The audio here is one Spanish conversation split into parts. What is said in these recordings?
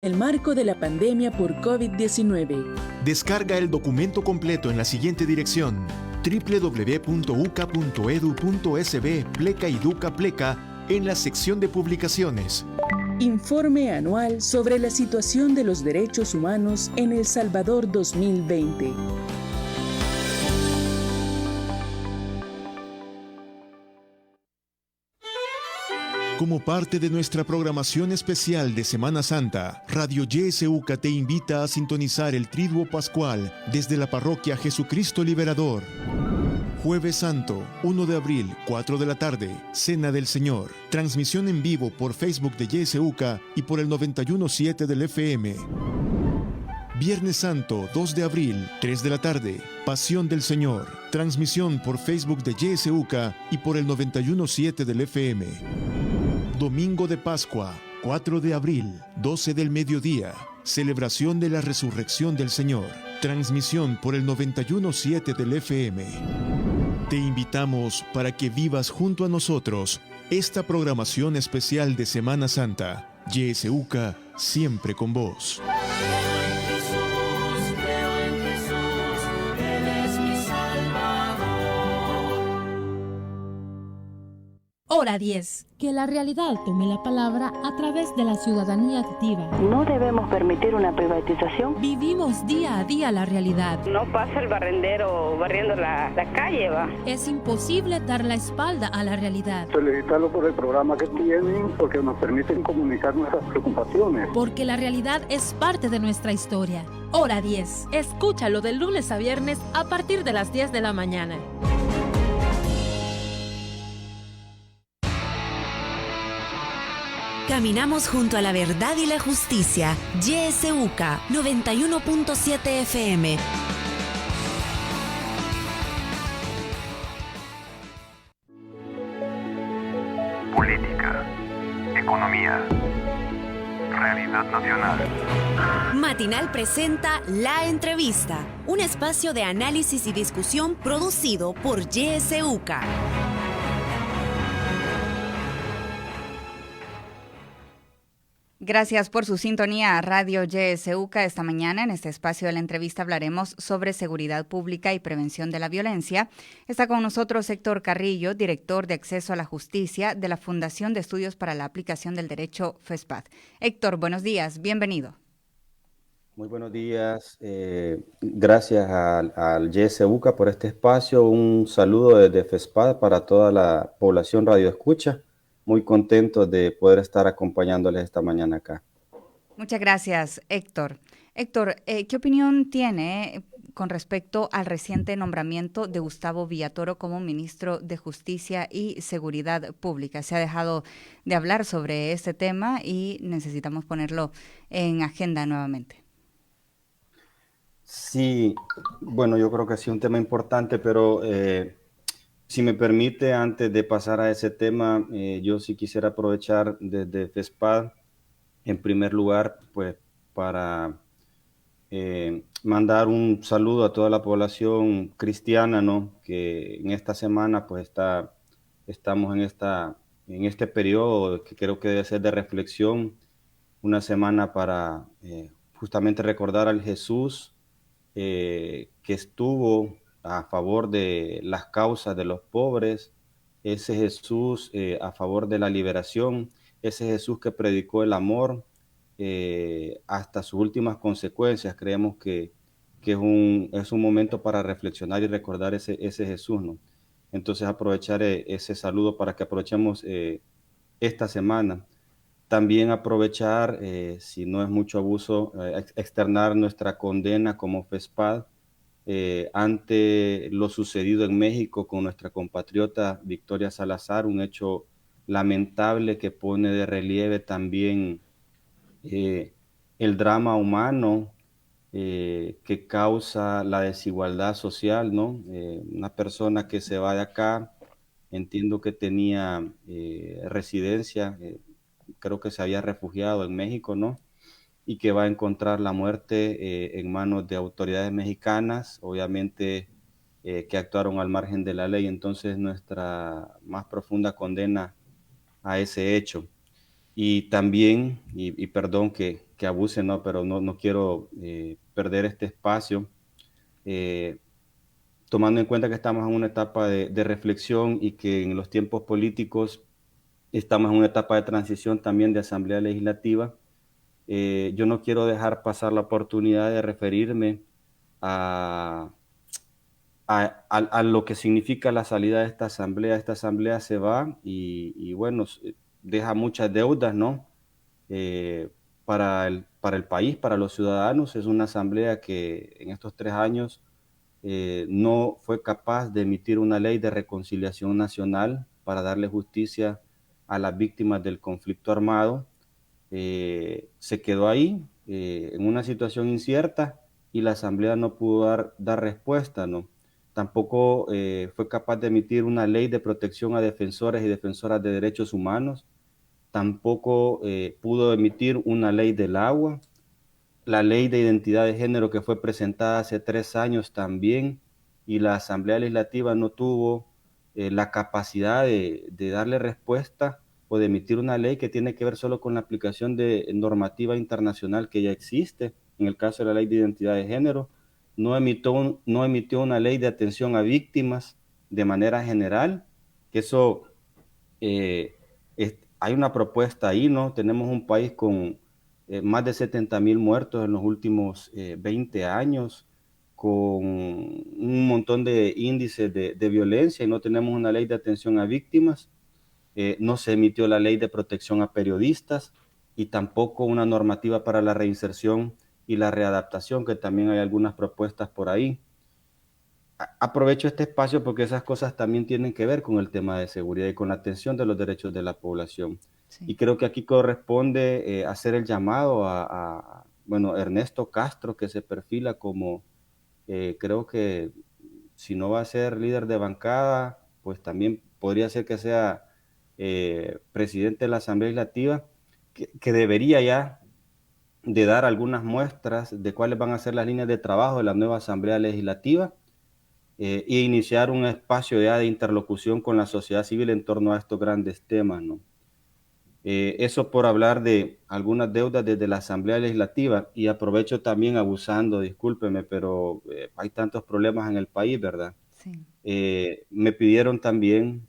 el marco de la pandemia por COVID-19. Descarga el documento completo en la siguiente dirección: www.uca.edu.sb/pleca en la sección de publicaciones. Informe anual sobre la situación de los derechos humanos en El Salvador 2020. Como parte de nuestra programación especial de Semana Santa, Radio YSUCA te invita a sintonizar el Triduo Pascual desde la parroquia Jesucristo Liberador. Jueves Santo, 1 de abril, 4 de la tarde, Cena del Señor. Transmisión en vivo por Facebook de YSUCA y por el 91.7 del FM. Viernes Santo, 2 de abril, 3 de la tarde, Pasión del Señor. Transmisión por Facebook de YSUCA y por el 91.7 del FM. Domingo de Pascua, 4 de abril, 12 del mediodía. Celebración de la Resurrección del Señor. Transmisión por el 91.7 del FM. Te invitamos para que vivas junto a nosotros esta programación especial de Semana Santa. YSUCA, siempre con vos. Hora 10. Que la realidad tome la palabra a través de la ciudadanía activa. No debemos permitir una privatización. Vivimos día a día la realidad. No pasa el barrendero barriendo la calle, va. Es imposible dar la espalda a la realidad. Felicitarlo por el programa que tienen, porque nos permiten comunicar nuestras preocupaciones. Porque la realidad es parte de nuestra historia. Hora 10. Escúchalo de lunes a viernes a partir de las 10 de la mañana. Caminamos junto a la verdad y la justicia. YSUCA 91.7 FM. Política, economía, realidad nacional. Matinal presenta La Entrevista, un espacio de análisis y discusión producido por YSUCA. Gracias por su sintonía a Radio YSUCA. Esta mañana en este espacio de la entrevista hablaremos sobre seguridad pública y prevención de la violencia. Está con nosotros Héctor Carrillo, director de Acceso a la Justicia de la Fundación de Estudios para la Aplicación del Derecho FESPAD. Héctor, buenos días, bienvenido. Muy buenos días, gracias al YSUCA por este espacio. Un saludo desde FESPAD para toda la población Radio Escucha. Muy contento de poder estar acompañándoles esta mañana acá. Muchas gracias, Héctor. Héctor, ¿qué opinión tiene con respecto al reciente nombramiento de Gustavo Villatoro como ministro de Justicia y Seguridad Pública? Se ha dejado de hablar sobre este tema y necesitamos ponerlo en agenda nuevamente. Sí, bueno, yo creo que sí, un tema importante, pero si me permite, antes de pasar a ese tema, yo sí quisiera aprovechar desde FESPAD, en primer lugar, pues para mandar un saludo a toda la población cristiana, ¿no? Que en esta semana pues estamos en este periodo que creo que debe ser de reflexión, una semana para justamente recordar al Jesús que estuvo a favor de las causas de los pobres, ese Jesús a favor de la liberación, ese Jesús que predicó el amor hasta sus últimas consecuencias. Creemos que es un momento para reflexionar y recordar ese Jesús, ¿no? Entonces aprovechar ese saludo para que aprovechemos esta semana. También aprovechar, si no es mucho abuso, externar nuestra condena como FESPAD ante lo sucedido en México con nuestra compatriota Victoria Salazar, un hecho lamentable que pone de relieve también el drama humano que causa la desigualdad social, ¿no? Una persona que se va de acá, entiendo que tenía residencia, creo que se había refugiado en México, ¿no? Y que va a encontrar la muerte en manos de autoridades mexicanas, obviamente que actuaron al margen de la ley. Entonces nuestra más profunda condena a ese hecho. Y también, y perdón que que abuse, ¿no? Pero no quiero perder este espacio, tomando en cuenta que estamos en una etapa de reflexión y que en los tiempos políticos estamos en una etapa de transición también de Asamblea Legislativa. Yo no quiero dejar pasar la oportunidad de referirme a lo que significa la salida de esta asamblea. Esta asamblea se va y bueno, deja muchas deudas, ¿no? Para el país, para los ciudadanos. Es una asamblea que en estos 3 años no fue capaz de emitir una ley de reconciliación nacional para darle justicia a las víctimas del conflicto armado. Se quedó ahí en una situación incierta y la asamblea no pudo dar respuesta, ¿no? Tampoco fue capaz de emitir una ley de protección a defensores y defensoras de derechos humanos. Tampoco pudo emitir una ley del agua. La ley de identidad de género que fue presentada hace 3 años también, y la Asamblea Legislativa no tuvo la capacidad de darle respuesta o de emitir una ley que tiene que ver solo con la aplicación de normativa internacional que ya existe. En el caso de la ley de identidad de género, no emitió una ley de atención a víctimas de manera general, que eso, hay una propuesta ahí, ¿no? Tenemos un país con más de 70,000 muertos en los últimos 20 años, con un montón de índices de violencia, y no tenemos una ley de atención a víctimas. No se emitió la ley de protección a periodistas y tampoco una normativa para la reinserción y la readaptación, que también hay algunas propuestas por ahí. Aprovecho este espacio porque esas cosas también tienen que ver con el tema de seguridad y con la atención de los derechos de la población. Sí. Y creo que aquí corresponde hacer el llamado a Ernesto Castro, que se perfila como, creo que si no va a ser líder de bancada, pues también podría ser que sea presidente de la Asamblea Legislativa, que debería ya de dar algunas muestras de cuáles van a ser las líneas de trabajo de la nueva Asamblea Legislativa, e iniciar un espacio ya de interlocución con la sociedad civil en torno a estos grandes temas, ¿no? Eso por hablar de algunas deudas desde la Asamblea Legislativa, y aprovecho también abusando, discúlpeme, pero hay tantos problemas en el país, ¿verdad? Sí. Me pidieron también,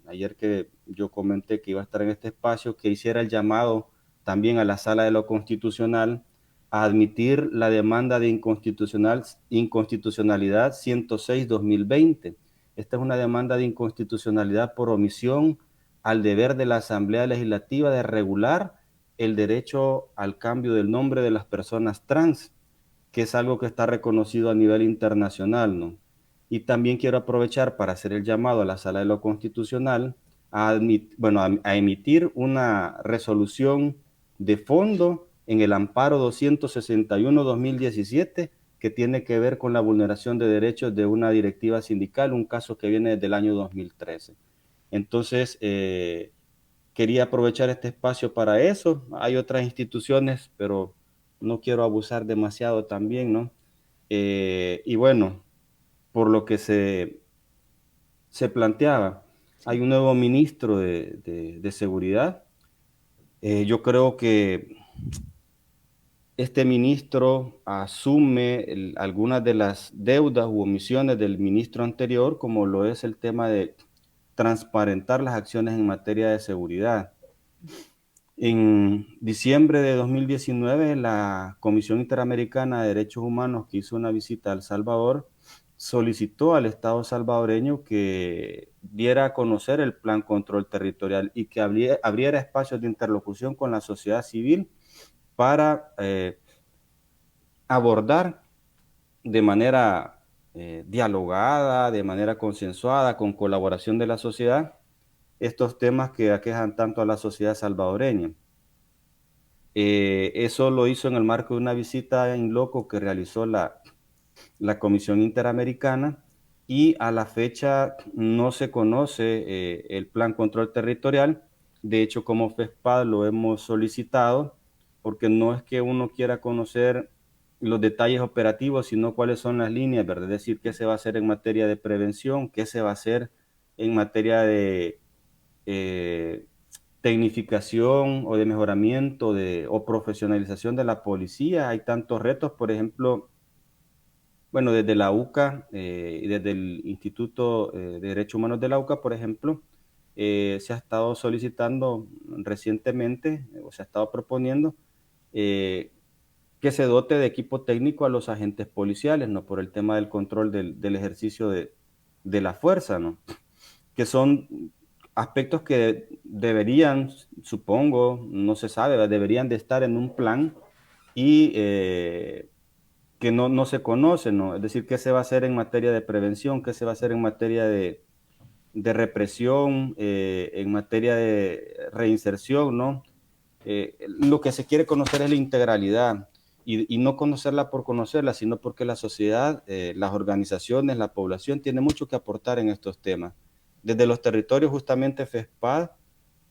ayer que yo comenté que iba a estar en este espacio, que hiciera el llamado también a la Sala de lo Constitucional a admitir la demanda de inconstitucionalidad 106-2020. Esta es una demanda de inconstitucionalidad por omisión al deber de la Asamblea Legislativa de regular el derecho al cambio del nombre de las personas trans, que es algo que está reconocido a nivel internacional, ¿no? Y también quiero aprovechar para hacer el llamado a la Sala de lo Constitucional a emitir una resolución de fondo en el amparo 261-2017, que tiene que ver con la vulneración de derechos de una directiva sindical, un caso que viene desde el año 2013. Entonces, quería aprovechar este espacio para eso. Hay otras instituciones, pero no quiero abusar demasiado también, ¿no? Y bueno, por lo que se planteaba, hay un nuevo ministro de Seguridad. Yo creo que este ministro asume algunas de las deudas u omisiones del ministro anterior, como lo es el tema de transparentar las acciones en materia de seguridad. En diciembre de 2019, la Comisión Interamericana de Derechos Humanos, que hizo una visita a El Salvador, solicitó al Estado salvadoreño que diera a conocer el Plan Control Territorial y que abriera espacios de interlocución con la sociedad civil para abordar de manera dialogada, de manera consensuada, con colaboración de la sociedad, estos temas que aquejan tanto a la sociedad salvadoreña. Eso lo hizo en el marco de una visita in loco que realizó la Comisión Interamericana, y a la fecha no se conoce el Plan Control Territorial. De hecho, como FESPAD lo hemos solicitado, porque no es que uno quiera conocer los detalles operativos, sino cuáles son las líneas, ¿verdad? Es decir, qué se va a hacer en materia de prevención, qué se va a hacer en materia de tecnificación o de mejoramiento o profesionalización de la policía. Hay tantos retos, por ejemplo, bueno, desde la UCA y desde el Instituto de Derechos Humanos de la UCA, por ejemplo, se ha estado solicitando recientemente, o se ha estado proponiendo, que se dote de equipo técnico a los agentes policiales, ¿no? Por el tema del control del ejercicio de la fuerza, ¿no? Que son aspectos que deberían, supongo, no se sabe, deberían de estar en un plan y que no se conoce, ¿no? Es decir, qué se va a hacer en materia de prevención, qué se va a hacer en materia de represión, en materia de reinserción, ¿no? Lo que se quiere conocer es la integralidad y no conocerla por conocerla, sino porque la sociedad, las organizaciones, la población tiene mucho que aportar en estos temas. Desde los territorios, justamente FESPAD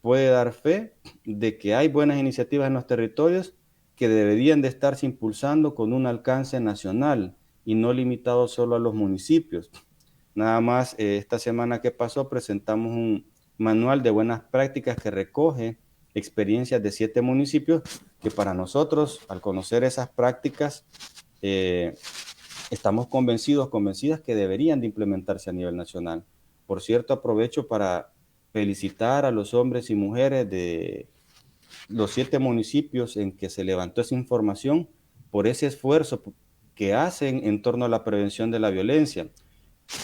puede dar fe de que hay buenas iniciativas en los territorios que deberían de estarse impulsando con un alcance nacional y no limitado solo a los municipios. Nada más, esta semana que pasó presentamos un manual de buenas prácticas que recoge experiencias de 7 municipios que para nosotros, al conocer esas prácticas, estamos convencidas que deberían de implementarse a nivel nacional. Por cierto, aprovecho para felicitar a los hombres y mujeres de los 7 municipios en que se levantó esa información por ese esfuerzo que hacen en torno a la prevención de la violencia.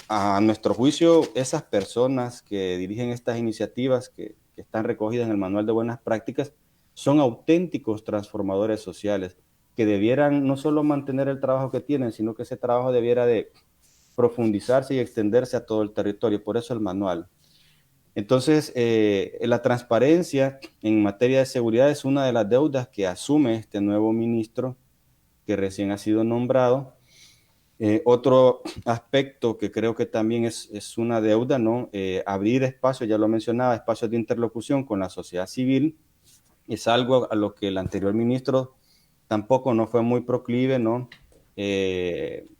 A nuestro juicio, esas personas que dirigen estas iniciativas que están recogidas en el Manual de Buenas Prácticas son auténticos transformadores sociales que debieran no solo mantener el trabajo que tienen, sino que ese trabajo debiera de profundizarse y extenderse a todo el territorio. Por eso el manual. Entonces, la transparencia en materia de seguridad es una de las deudas que asume este nuevo ministro que recién ha sido nombrado. Otro aspecto que creo que también es una deuda, ¿no? Abrir espacios, ya lo mencionaba, espacios de interlocución con la sociedad civil, es algo a lo que el anterior ministro tampoco no fue muy proclive, ¿no?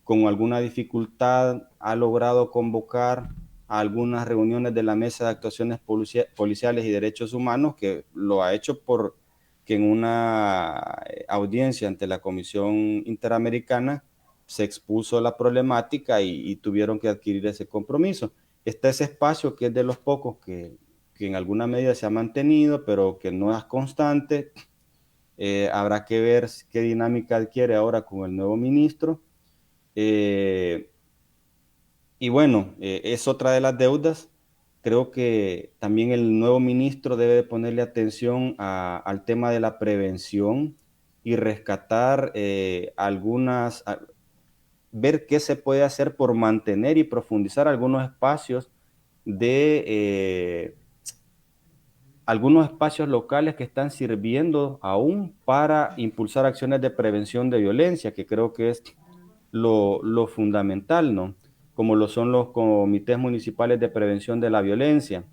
Con alguna dificultad ha logrado convocar a algunas reuniones de la Mesa de Actuaciones Policiales y Derechos Humanos, que lo ha hecho porque en una audiencia ante la Comisión Interamericana se expuso la problemática y tuvieron que adquirir ese compromiso. Está ese espacio que es de los pocos que en alguna medida se ha mantenido, pero que no es constante. Habrá que ver qué dinámica adquiere ahora con el nuevo ministro. Y bueno, es otra de las deudas. Creo que también el nuevo ministro debe ponerle atención al tema de la prevención y rescatar ver qué se puede hacer por mantener y profundizar algunos espacios algunos espacios locales que están sirviendo aún para impulsar acciones de prevención de violencia, que creo que es lo fundamental, ¿no? Como lo son los comités municipales de prevención de la violencia,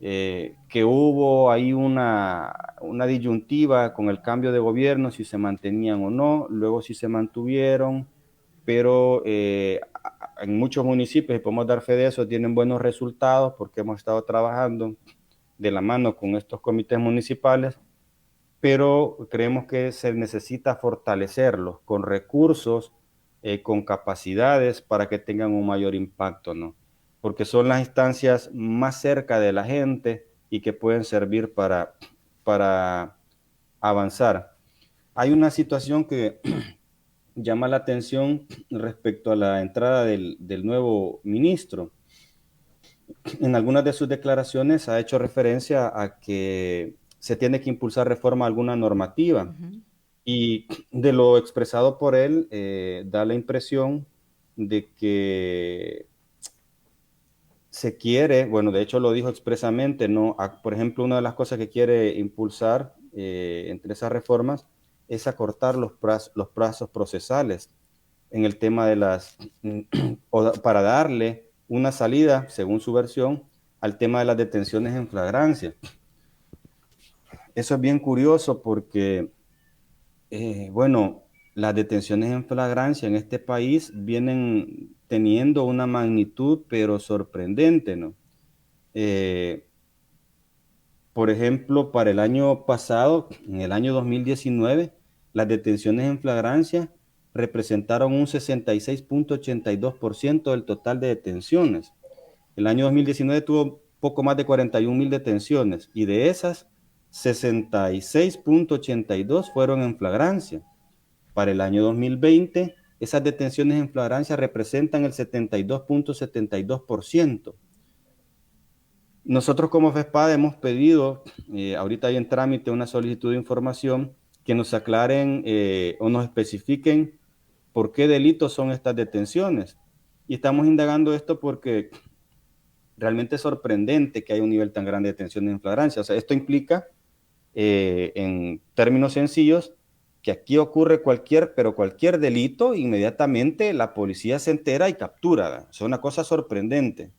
que hubo ahí una disyuntiva con el cambio de gobierno, si se mantenían o no, luego si se mantuvieron, pero en muchos municipios, y podemos dar fe de eso, tienen buenos resultados porque hemos estado trabajando de la mano con estos comités municipales, pero creemos que se necesita fortalecerlos con recursos, con capacidades para que tengan un mayor impacto, ¿no? Porque son las instancias más cerca de la gente y que pueden servir para avanzar. Hay una situación que llama la atención respecto a la entrada del nuevo ministro. En algunas de sus declaraciones ha hecho referencia a que se tiene que impulsar reforma a alguna normativa. Y de lo expresado por él, da la impresión de que se quiere, bueno, de hecho lo dijo expresamente, ¿no? Por ejemplo, una de las cosas que quiere impulsar entre esas reformas es acortar los plazos procesales en el tema de para darle una salida, según su versión, al tema de las detenciones en flagrancia. Eso es bien curioso porque, bueno, las detenciones en flagrancia en este país vienen teniendo una magnitud, pero sorprendente, ¿no? Por ejemplo, para el año pasado, en el año 2019, las detenciones en flagrancia representaron un 66.82% del total de detenciones. El año 2019 tuvo poco más de 41,000 detenciones y de esas, 66.82 fueron en flagrancia. Para el año 2020, esas detenciones en flagrancia representan el 72.72%. Nosotros como FESPAD hemos pedido, ahorita hay en trámite una solicitud de información, que nos aclaren o nos especifiquen por qué delitos son estas detenciones. Y estamos indagando esto porque realmente es sorprendente que haya un nivel tan grande de detenciones en flagrancia. O sea, esto implica, en términos sencillos, que aquí ocurre cualquier delito, inmediatamente la policía se entera y captura. Es una cosa sorprendente.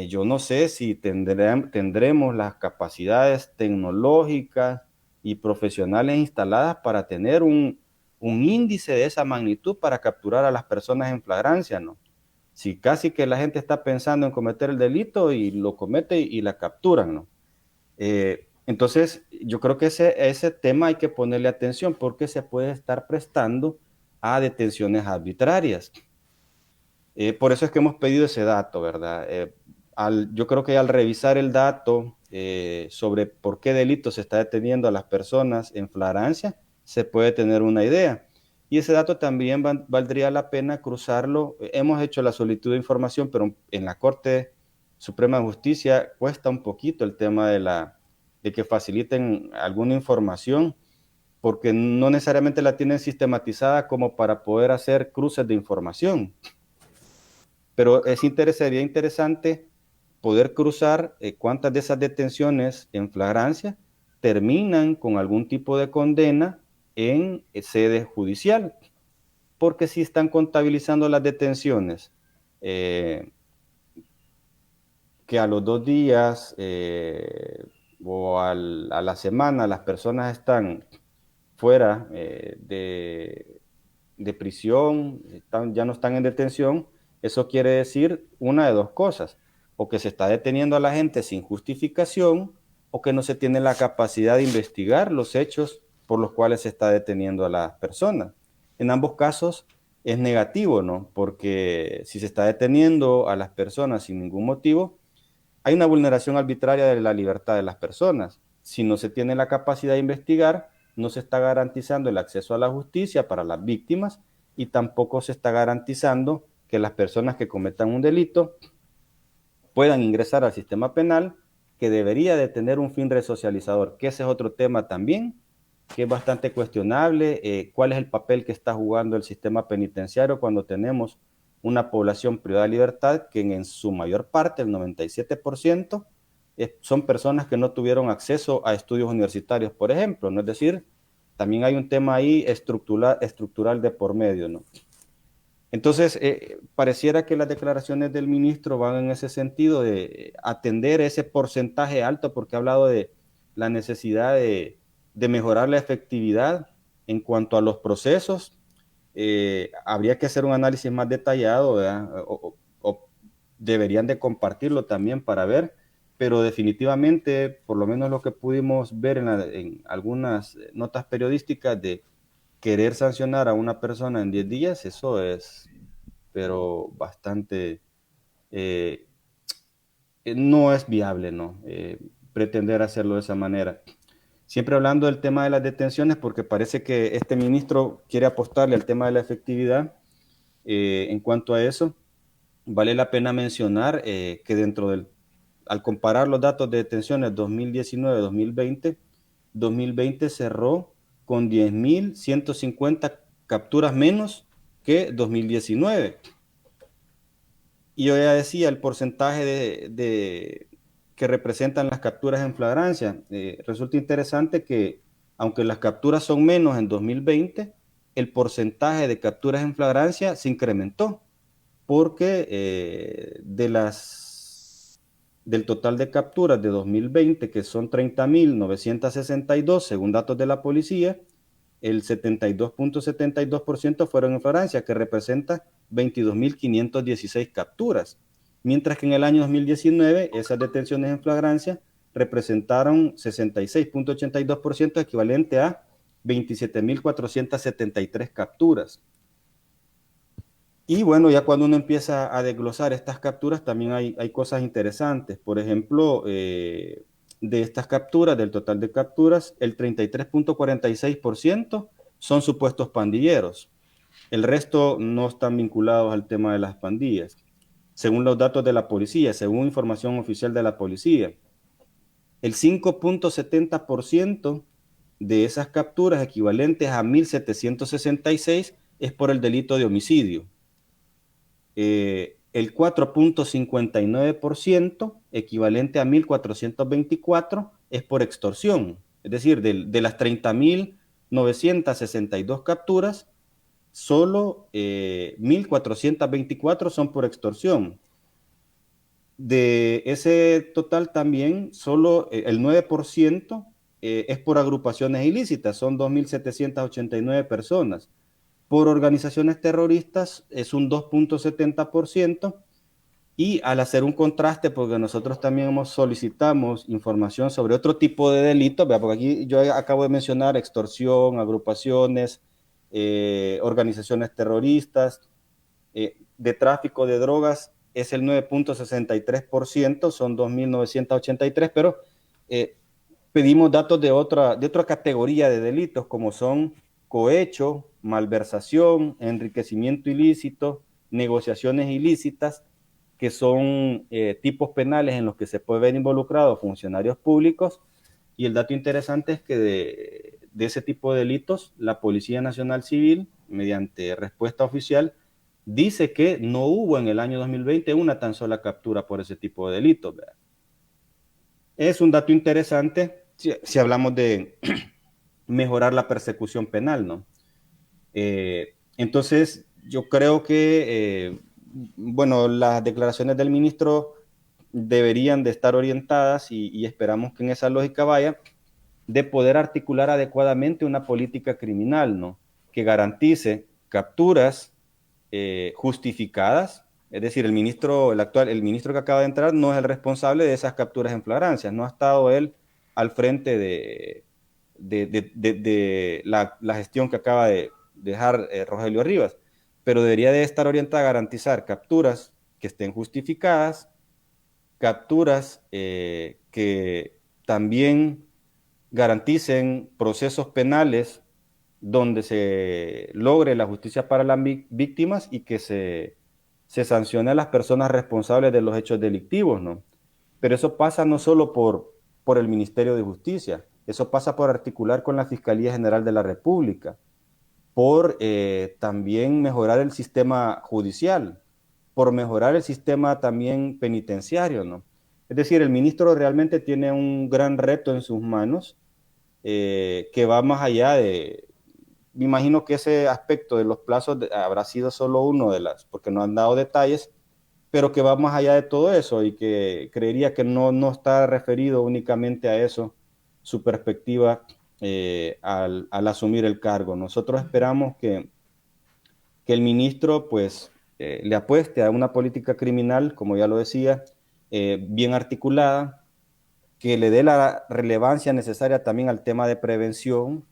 Yo no sé si tendremos las capacidades tecnológicas y profesionales instaladas para tener un índice de esa magnitud para capturar a las personas en flagrancia, ¿no? Si casi que la gente está pensando en cometer el delito y lo comete y la capturan, ¿no? Entonces, yo creo que ese tema hay que ponerle atención porque se puede estar prestando a detenciones arbitrarias. Por eso es que hemos pedido ese dato, ¿verdad? Yo creo que al revisar el dato sobre por qué delito se está deteniendo a las personas en flagrancia, se puede tener una idea. Y ese dato también valdría la pena cruzarlo. Hemos hecho la solicitud de información, pero en la Corte Suprema de Justicia cuesta un poquito el tema de que faciliten alguna información, porque no necesariamente la tienen sistematizada como para poder hacer cruces de información. Pero sería interesante poder cruzar cuántas de esas detenciones en flagrancia terminan con algún tipo de condena en sede judicial, porque si están contabilizando las detenciones que a los 2 días o a la semana las personas están fuera de prisión, ya no están en detención, eso quiere decir una de dos cosas: o que se está deteniendo a la gente sin justificación, o que no se tiene la capacidad de investigar los hechos por los cuales se está deteniendo a las personas. En ambos casos es negativo, ¿no? Porque si se está deteniendo a las personas sin ningún motivo, hay una vulneración arbitraria de la libertad de las personas. Si no se tiene la capacidad de investigar, no se está garantizando el acceso a la justicia para las víctimas y tampoco se está garantizando que las personas que cometan un delito puedan ingresar al sistema penal, que debería de tener un fin resocializador, que ese es otro tema también, que es bastante cuestionable. ¿Cuál es el papel que está jugando el sistema penitenciario cuando tenemos una población privada de libertad que en su mayor parte, el 97%, son personas que no tuvieron acceso a estudios universitarios, por ejemplo, ¿no? Es decir, también hay un tema ahí estructural de por medio, ¿no? Entonces, pareciera que las declaraciones del ministro van en ese sentido de atender ese porcentaje alto, porque ha hablado de la necesidad de mejorar la efectividad en cuanto a los procesos. Habría que hacer un análisis más detallado, ¿verdad? O deberían de compartirlo también para ver, pero definitivamente, por lo menos lo que pudimos ver en algunas notas periodísticas de querer sancionar a una persona en 10 días, eso es, pero bastante, no es viable, ¿no? Pretender hacerlo de esa manera. Siempre hablando del tema de las detenciones, porque parece que este ministro quiere apostarle al tema de la efectividad. En cuanto a eso, vale la pena mencionar que al comparar los datos de detenciones 2019-2020, 2020 cerró con 10.150 capturas menos que 2019. Y yo ya decía el porcentaje que representan las capturas en flagrancia. Resulta interesante que, aunque las capturas son menos en 2020, el porcentaje de capturas en flagrancia se incrementó, porque del total de capturas de 2020, que son 30.962, según datos de la policía, el 72.72% fueron en flagrancia, que representa 22.516 capturas, mientras que en el año 2019 esas detenciones en flagrancia representaron 66.82%, equivalente a 27.473 capturas. Y bueno, ya cuando uno empieza a desglosar estas capturas, también hay cosas interesantes. Por ejemplo, de estas capturas, del total de capturas, el 33.46% son supuestos pandilleros. El resto no están vinculados al tema de las pandillas, según los datos de la policía, según información oficial de la policía. El 5.70% de esas capturas, equivalentes a 1.766, es por el delito de homicidio. El 4.59%, equivalente a 1.424, es por extorsión. Es decir, de las 30.962 capturas, solo 1.424 son por extorsión. De ese total también, solo el 9% es por agrupaciones ilícitas, son 2.789 personas. Por organizaciones terroristas es un 2.70%, y al hacer un contraste, porque nosotros también solicitamos información sobre otro tipo de delitos, porque aquí yo acabo de mencionar extorsión, agrupaciones, organizaciones terroristas, de tráfico de drogas es el 9.63%, son 2.983, pero pedimos datos de otra categoría de delitos, como son cohecho, malversación, enriquecimiento ilícito, negociaciones ilícitas, que son tipos penales en los que se pueden ver involucrados funcionarios públicos. Y el dato interesante es que de ese tipo de delitos, la Policía Nacional Civil, mediante respuesta oficial, dice que no hubo en el año 2020 una tan sola captura por ese tipo de delitos, ¿verdad? Es un dato interesante si hablamos de mejorar la persecución penal, ¿no? Entonces, yo creo que, bueno, las declaraciones del ministro deberían de estar orientadas y esperamos que en esa lógica vaya de poder articular adecuadamente una política criminal, ¿no? Que garantice capturas justificadas. Es decir, el ministro que acaba de entrar no es el responsable de esas capturas en flagrancia, no ha estado él al frente de la gestión que acaba de dejar Rogelio Rivas, pero debería de estar orientada a garantizar capturas que estén justificadas, capturas que también garanticen procesos penales donde se logre la justicia para las víctimas y que se sancione a las personas responsables de los hechos delictivos, ¿no? Pero eso pasa no solo por el Ministerio de Justicia, eso pasa por articular con la Fiscalía General de la República, por también mejorar el sistema judicial, por mejorar el sistema también penitenciario, ¿no? Es decir, el ministro realmente tiene un gran reto en sus manos que va más allá de... Me imagino que ese aspecto de los plazos habrá sido solo uno de las, porque no han dado detalles, pero que va más allá de todo eso y que creería que no está referido únicamente a eso, su perspectiva al asumir el cargo. Nosotros esperamos que el ministro pues le apueste a una política criminal, como ya lo decía, bien articulada, que le dé la relevancia necesaria también al tema de prevención,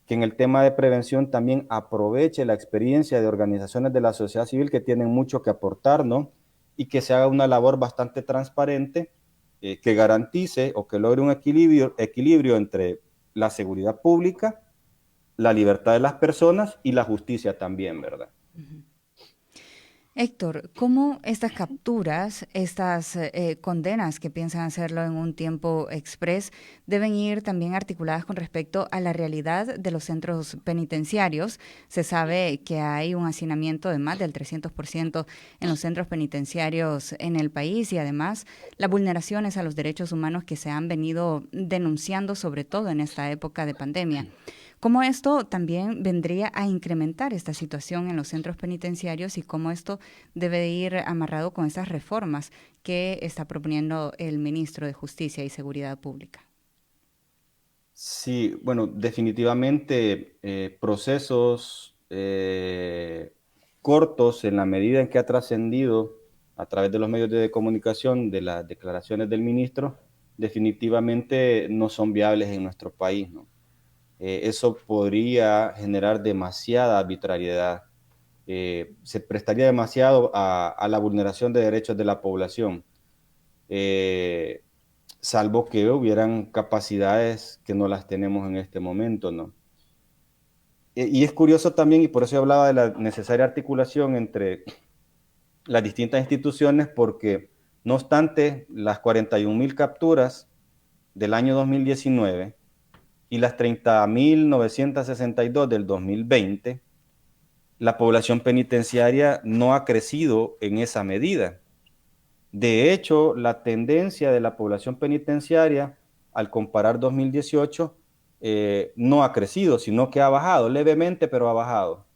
que en el tema de prevención también aproveche la experiencia de organizaciones de la sociedad civil que tienen mucho que aportar, ¿no? Y que se haga una labor bastante transparente, que garantice o que logre un equilibrio entre la seguridad pública, la libertad de las personas y la justicia también, ¿verdad? Uh-huh. Héctor, ¿cómo estas capturas, estas condenas que piensan hacerlo en un tiempo express, deben ir también articuladas con respecto a la realidad de los centros penitenciarios? Se sabe que hay un hacinamiento de más del 300% en los centros penitenciarios en el país y además las vulneraciones a los derechos humanos que se han venido denunciando, sobre todo en esta época de pandemia. ¿Cómo esto también vendría a incrementar esta situación en los centros penitenciarios y cómo esto debe ir amarrado con esas reformas que está proponiendo el ministro de Justicia y Seguridad Pública? Sí, bueno, definitivamente procesos cortos en la medida en que ha trascendido a través de los medios de comunicación de las declaraciones del ministro, definitivamente no son viables en nuestro país, ¿no? Eso podría generar demasiada arbitrariedad, se prestaría demasiado a la vulneración de derechos de la población, salvo que hubieran capacidades que no las tenemos en este momento, ¿no? Y es curioso también, y por eso yo hablaba de la necesaria articulación entre las distintas instituciones, porque no obstante las 41.000 capturas del año 2019 y las 30.962 del 2020, la población penitenciaria no ha crecido en esa medida. De hecho, la tendencia de la población penitenciaria al comparar 2018 no ha crecido, sino que ha bajado levemente, pero ha bajado.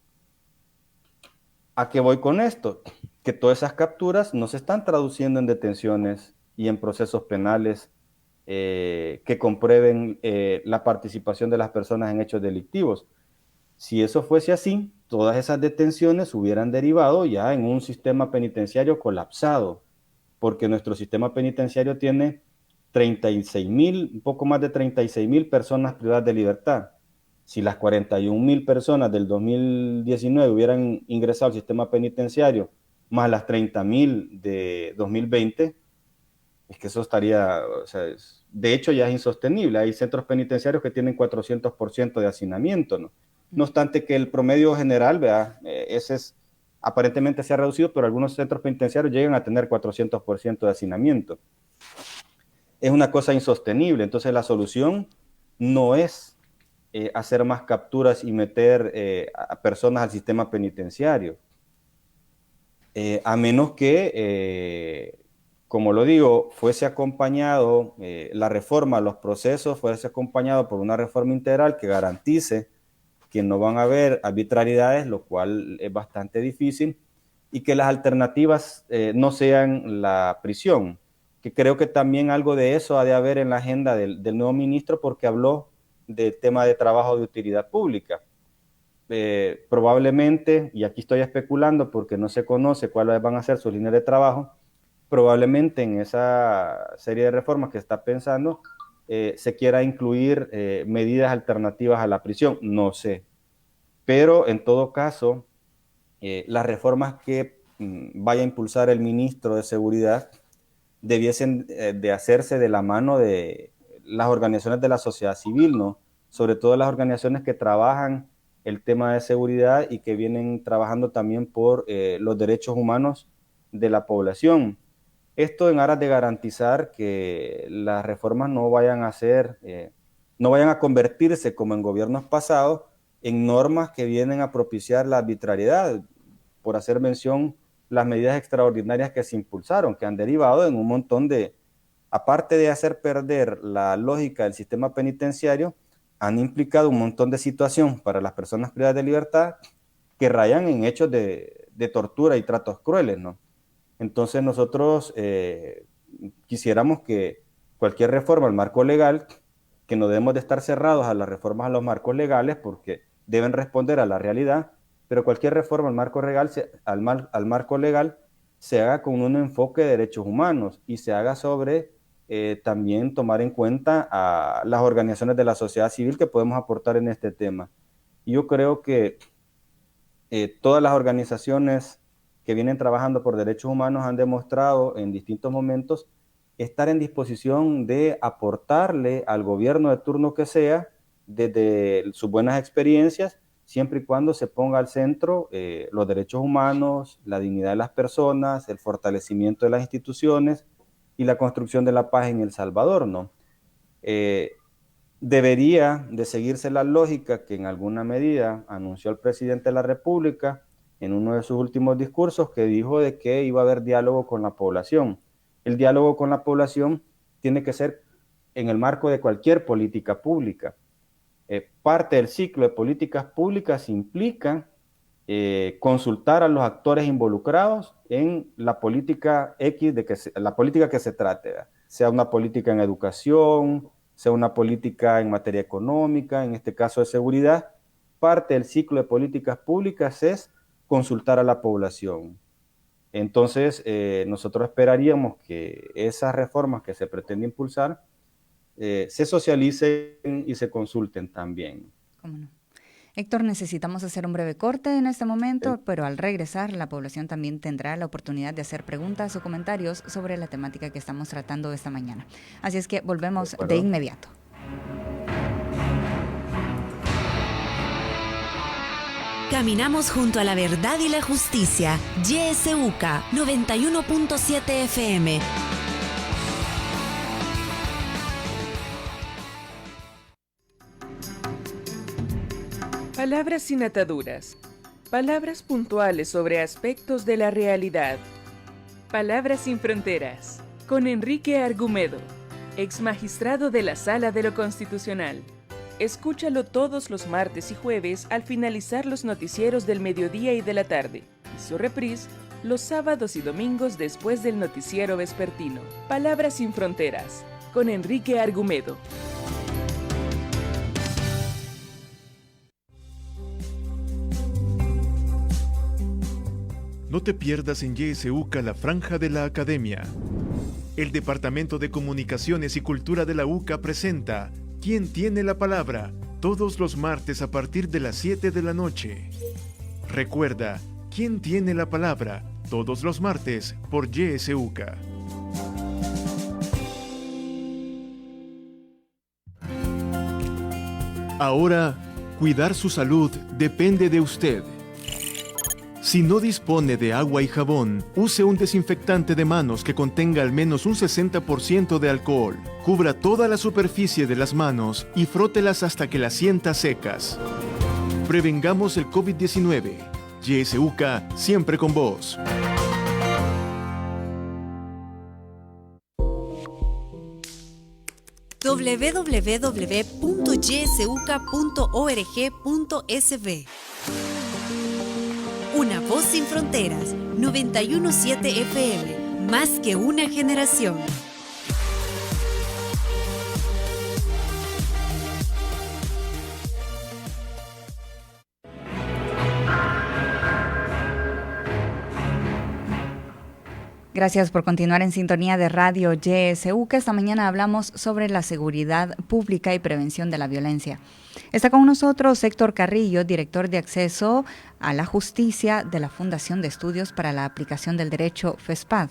¿A qué voy con esto? Que todas esas capturas no se están traduciendo en detenciones y en procesos penales que comprueben la participación de las personas en hechos delictivos. Si eso fuese así, todas esas detenciones hubieran derivado ya en un sistema penitenciario colapsado, porque nuestro sistema penitenciario tiene 36.000, un poco más de 36.000 personas privadas de libertad. Si las 41.000 personas del 2019 hubieran ingresado al sistema penitenciario, más las 30.000 de 2020, es que eso estaría, o sea, de hecho ya es insostenible. Hay centros penitenciarios que tienen 400% de hacinamiento, ¿no? No obstante que el promedio general, vea, aparentemente se ha reducido, pero algunos centros penitenciarios llegan a tener 400% de hacinamiento. Es una cosa insostenible. Entonces la solución no es hacer más capturas y meter a personas al sistema penitenciario, a menos que, como lo digo, fuese acompañado, la reforma, los procesos, fuese acompañado por una reforma integral que garantice que no van a haber arbitrariedades, lo cual es bastante difícil, y que las alternativas no sean la prisión, que creo que también algo de eso ha de haber en la agenda del nuevo ministro, porque habló del tema de trabajo de utilidad pública. Probablemente, y aquí estoy especulando porque no se conoce cuáles van a ser sus líneas de trabajo, probablemente en esa serie de reformas que está pensando, se quiera incluir medidas alternativas a la prisión, no sé. Pero en todo caso, las reformas que vaya a impulsar el ministro de Seguridad debiesen de hacerse de la mano de las organizaciones de la sociedad civil, ¿no? Sobre todo las organizaciones que trabajan el tema de seguridad y que vienen trabajando también por los derechos humanos de la población. Esto en aras de garantizar que las reformas no vayan a convertirse, como en gobiernos pasados, en normas que vienen a propiciar la arbitrariedad, por hacer mención las medidas extraordinarias que se impulsaron, que han derivado en un montón de, aparte de hacer perder la lógica del sistema penitenciario, han implicado un montón de situaciones para las personas privadas de libertad que rayan en hechos de tortura y tratos crueles, ¿no? Entonces nosotros quisiéramos que cualquier reforma al marco legal, que no debemos de estar cerrados a las reformas a los marcos legales porque deben responder a la realidad, pero cualquier reforma al marco legal se haga con un enfoque de derechos humanos y se haga sobre también tomar en cuenta a las organizaciones de la sociedad civil que podemos aportar en este tema. Y yo creo que todas las organizaciones que vienen trabajando por derechos humanos han demostrado en distintos momentos estar en disposición de aportarle al gobierno de turno que sea, desde sus buenas experiencias, siempre y cuando se ponga al centro los derechos humanos, la dignidad de las personas, el fortalecimiento de las instituciones y la construcción de la paz en El Salvador, ¿no? Debería de seguirse la lógica que en alguna medida anunció el presidente de la República en uno de sus últimos discursos, que dijo de que iba a haber diálogo con la población. El diálogo con la población tiene que ser en el marco de cualquier política pública. Parte del ciclo de políticas públicas implica consultar a los actores involucrados en la política X, la política que se trate, ¿verdad? Sea una política en educación, sea una política en materia económica, en este caso de seguridad. Parte del ciclo de políticas públicas es consultar a la población. Entonces, nosotros esperaríamos que esas reformas que se pretende impulsar se socialicen y se consulten también. ¿Cómo no? Héctor, necesitamos hacer un breve corte en este momento, pero al regresar la población también tendrá la oportunidad de hacer preguntas o comentarios sobre la temática que estamos tratando esta mañana. Así es que volvemos de inmediato. Caminamos junto a la verdad y la justicia. YSUCA 91.7 FM. Palabras sin ataduras. Palabras puntuales sobre aspectos de la realidad. Palabras sin fronteras. Con Enrique Argumedo, ex magistrado de la Sala de lo Constitucional. Escúchalo todos los martes y jueves al finalizar los noticieros del mediodía y de la tarde. Y su reprise los sábados y domingos después del noticiero vespertino. Palabras sin fronteras. Con Enrique Argumedo. No te pierdas en YSUCA la franja de la academia. El Departamento de Comunicaciones y Cultura de la UCA presenta ¿Quién tiene la palabra? Todos los martes a partir de las 7 de la noche. Recuerda, ¿Quién tiene la palabra? Todos los martes por YSUCA. Ahora, cuidar su salud depende de usted. Si no dispone de agua y jabón, use un desinfectante de manos que contenga al menos un 60% de alcohol. Cubra toda la superficie de las manos y frótelas hasta que las sienta secas. Prevengamos el COVID-19. YSUCA, siempre con vos. www.ysuca.org.sb. Una voz sin fronteras, 91.7 FM, más que una generación. Gracias por continuar en sintonía de Radio YSUCA. Esta mañana hablamos sobre la seguridad pública y prevención de la violencia. Está con nosotros Héctor Carrillo, director de acceso a la justicia de la Fundación de Estudios para la Aplicación del Derecho, FESPAD.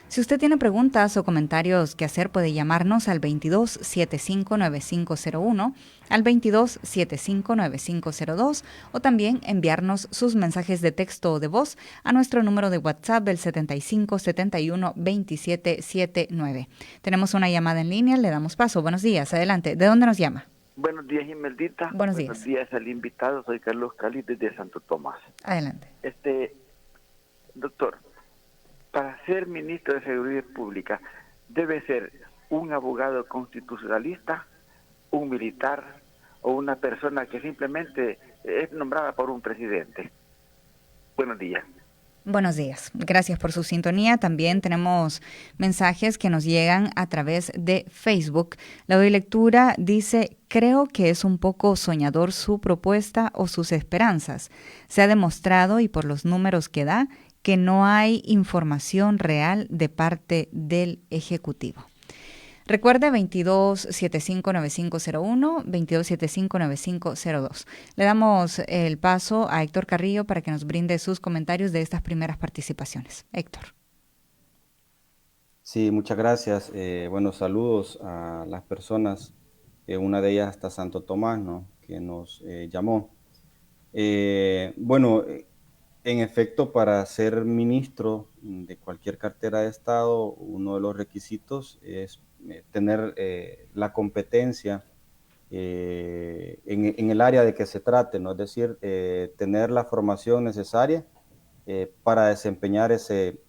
Si usted tiene preguntas o comentarios que hacer, puede llamarnos al 22759501, al 22759502 o también enviarnos sus mensajes de texto o de voz a nuestro número de WhatsApp del 75712779. Tenemos una llamada en línea, le damos paso. Buenos días, adelante. ¿De dónde nos llama? Buenos días, Imeldita. Buenos días. Buenos días al invitado. Soy Carlos Cali desde Santo Tomás. Adelante. Doctor, para ser ministro de Seguridad Pública, ¿debe ser un abogado constitucionalista, un militar o una persona que simplemente es nombrada por un presidente? Buenos días. Buenos días. Gracias por su sintonía. También tenemos mensajes que nos llegan a través de Facebook. Le doy lectura. Dice, creo que es un poco soñador su propuesta o sus esperanzas. Se ha demostrado, y por los números que da, que no hay información real de parte del Ejecutivo. Recuerde 22759501, 22759502. Le damos el paso a Héctor Carrillo para que nos brinde sus comentarios de estas primeras participaciones. Héctor. Sí, muchas gracias. Buenos saludos a las personas, una de ellas hasta Santo Tomás, ¿no?, que nos llamó. En efecto, para ser ministro de cualquier cartera de Estado, uno de los requisitos es tener la competencia en el área de que se trate, ¿no? Es decir, tener la formación necesaria para desempeñar ese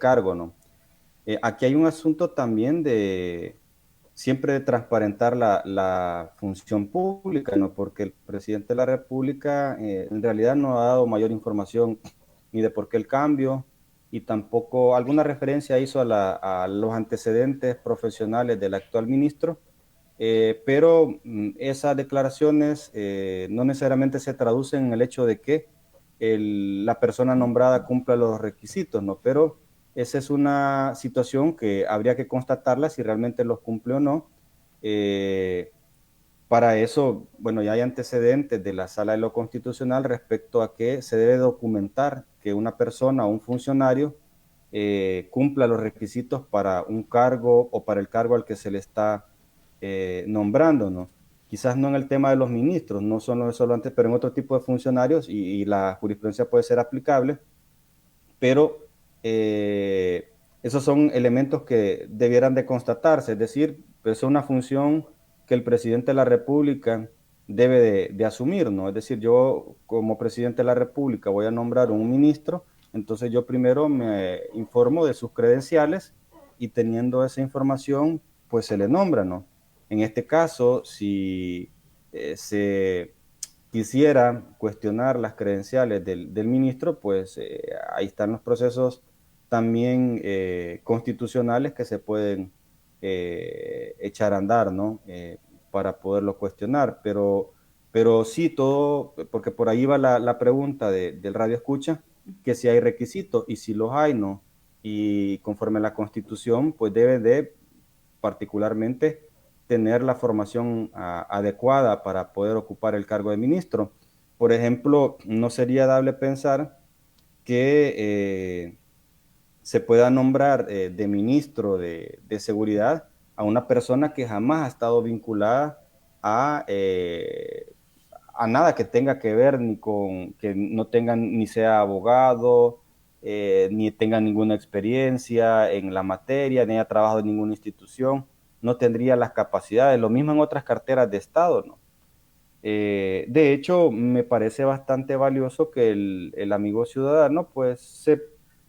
cargo, ¿no? Aquí hay un asunto también siempre de transparentar la función pública, ¿no? Porque el presidente de la República en realidad no ha dado mayor información ni de por qué el cambio, y tampoco alguna referencia hizo a los antecedentes profesionales del actual ministro, pero esas declaraciones no necesariamente se traducen en el hecho de que la persona nombrada cumpla los requisitos, ¿no? Pero esa es una situación que habría que constatarla si realmente los cumple o no. Para eso, bueno, ya hay antecedentes de la Sala de lo Constitucional respecto a que se debe documentar que una persona o un funcionario cumpla los requisitos para un cargo o para el cargo al que se le está nombrando, ¿no? Quizás no en el tema de los ministros, no son solo antes, pero en otro tipo de funcionarios y la jurisprudencia puede ser aplicable, pero esos son elementos que debieran de constatarse, es decir, pues es una función que el presidente de la República debe de asumir, ¿no? Es decir, yo como presidente de la República voy a nombrar un ministro, entonces yo primero me informo de sus credenciales y teniendo esa información, pues se le nombra, ¿no? En este caso, si se quisiera cuestionar las credenciales del ministro, pues ahí están los procesos también constitucionales que se pueden echar a andar, ¿no? Para poderlo cuestionar, pero sí todo, porque por ahí va la pregunta del radio escucha, que si hay requisitos, y si los hay, ¿no? Y conforme a la Constitución, pues debe de particularmente tener la formación adecuada para poder ocupar el cargo de ministro. Por ejemplo, no sería dable pensar que se pueda nombrar de ministro de Seguridad a una persona que jamás ha estado vinculada a nada que tenga que ver ni con, que no tengan, ni sea abogado, ni tenga ninguna experiencia en la materia, ni haya trabajado en ninguna institución, no tendría las capacidades. Lo mismo en otras carteras de Estado, ¿no? De hecho, me parece bastante valioso que el amigo ciudadano pues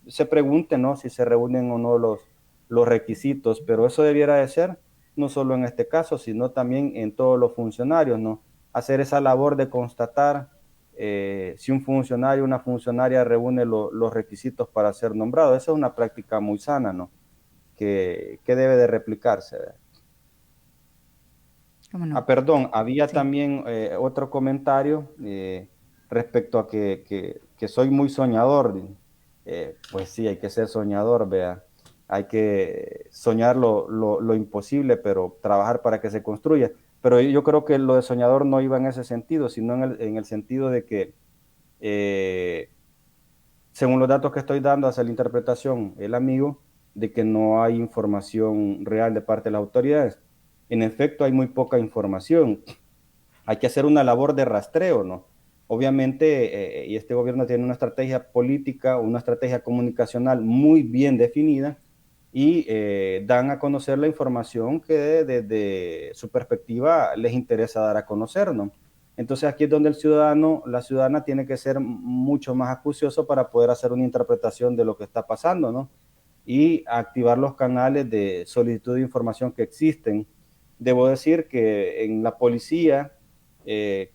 se pregunte, ¿no? Si se reúnen o no los requisitos, pero eso debiera de ser no solo en este caso, sino también en todos los funcionarios, ¿no? Hacer esa labor de constatar si un funcionario o una funcionaria reúne los requisitos para ser nombrado. Esa es una práctica muy sana, ¿no? Que debe de replicarse, ¿verdad? No? Perdón, había también otro comentario respecto a que soy muy soñador. Pues sí, hay que ser soñador, vea. Hay que soñar lo imposible, pero trabajar para que se construya. Pero yo creo que lo de soñador no iba en ese sentido, sino en el sentido de que, según los datos que estoy dando, hace la interpretación el amigo de que no hay información real de parte de las autoridades. En efecto, hay muy poca información. Hay que hacer una labor de rastreo, ¿no? Obviamente, y este gobierno tiene una estrategia política, una estrategia comunicacional muy bien definida y dan a conocer la información que desde su perspectiva les interesa dar a conocer, ¿no? Entonces aquí es donde el ciudadano, la ciudadana tiene que ser mucho más acucioso para poder hacer una interpretación de lo que está pasando, ¿no? Y activar los canales de solicitud de información que existen. Debo decir que en la policía,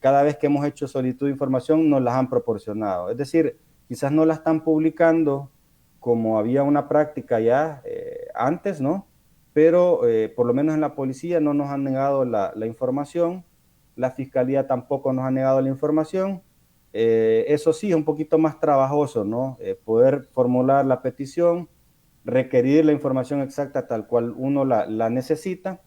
cada vez que hemos hecho solicitud de información, nos las han proporcionado. Es decir, quizás no la están publicando como había una práctica ya antes, ¿no? Pero por lo menos en la policía no nos han negado la información, la fiscalía tampoco nos ha negado la información. Eso sí, es un poquito más trabajoso, ¿no? Poder formular la petición, requerir la información exacta tal cual uno la necesita,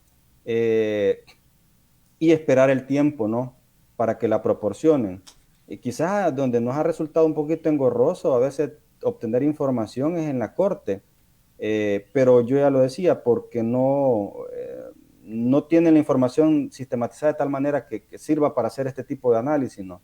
y esperar el tiempo, ¿no? Para que la proporcionen. Y quizás donde nos ha resultado un poquito engorroso a veces obtener información es en la corte, pero yo ya lo decía, porque no tienen la información sistematizada de tal manera que sirva para hacer este tipo de análisis, ¿no?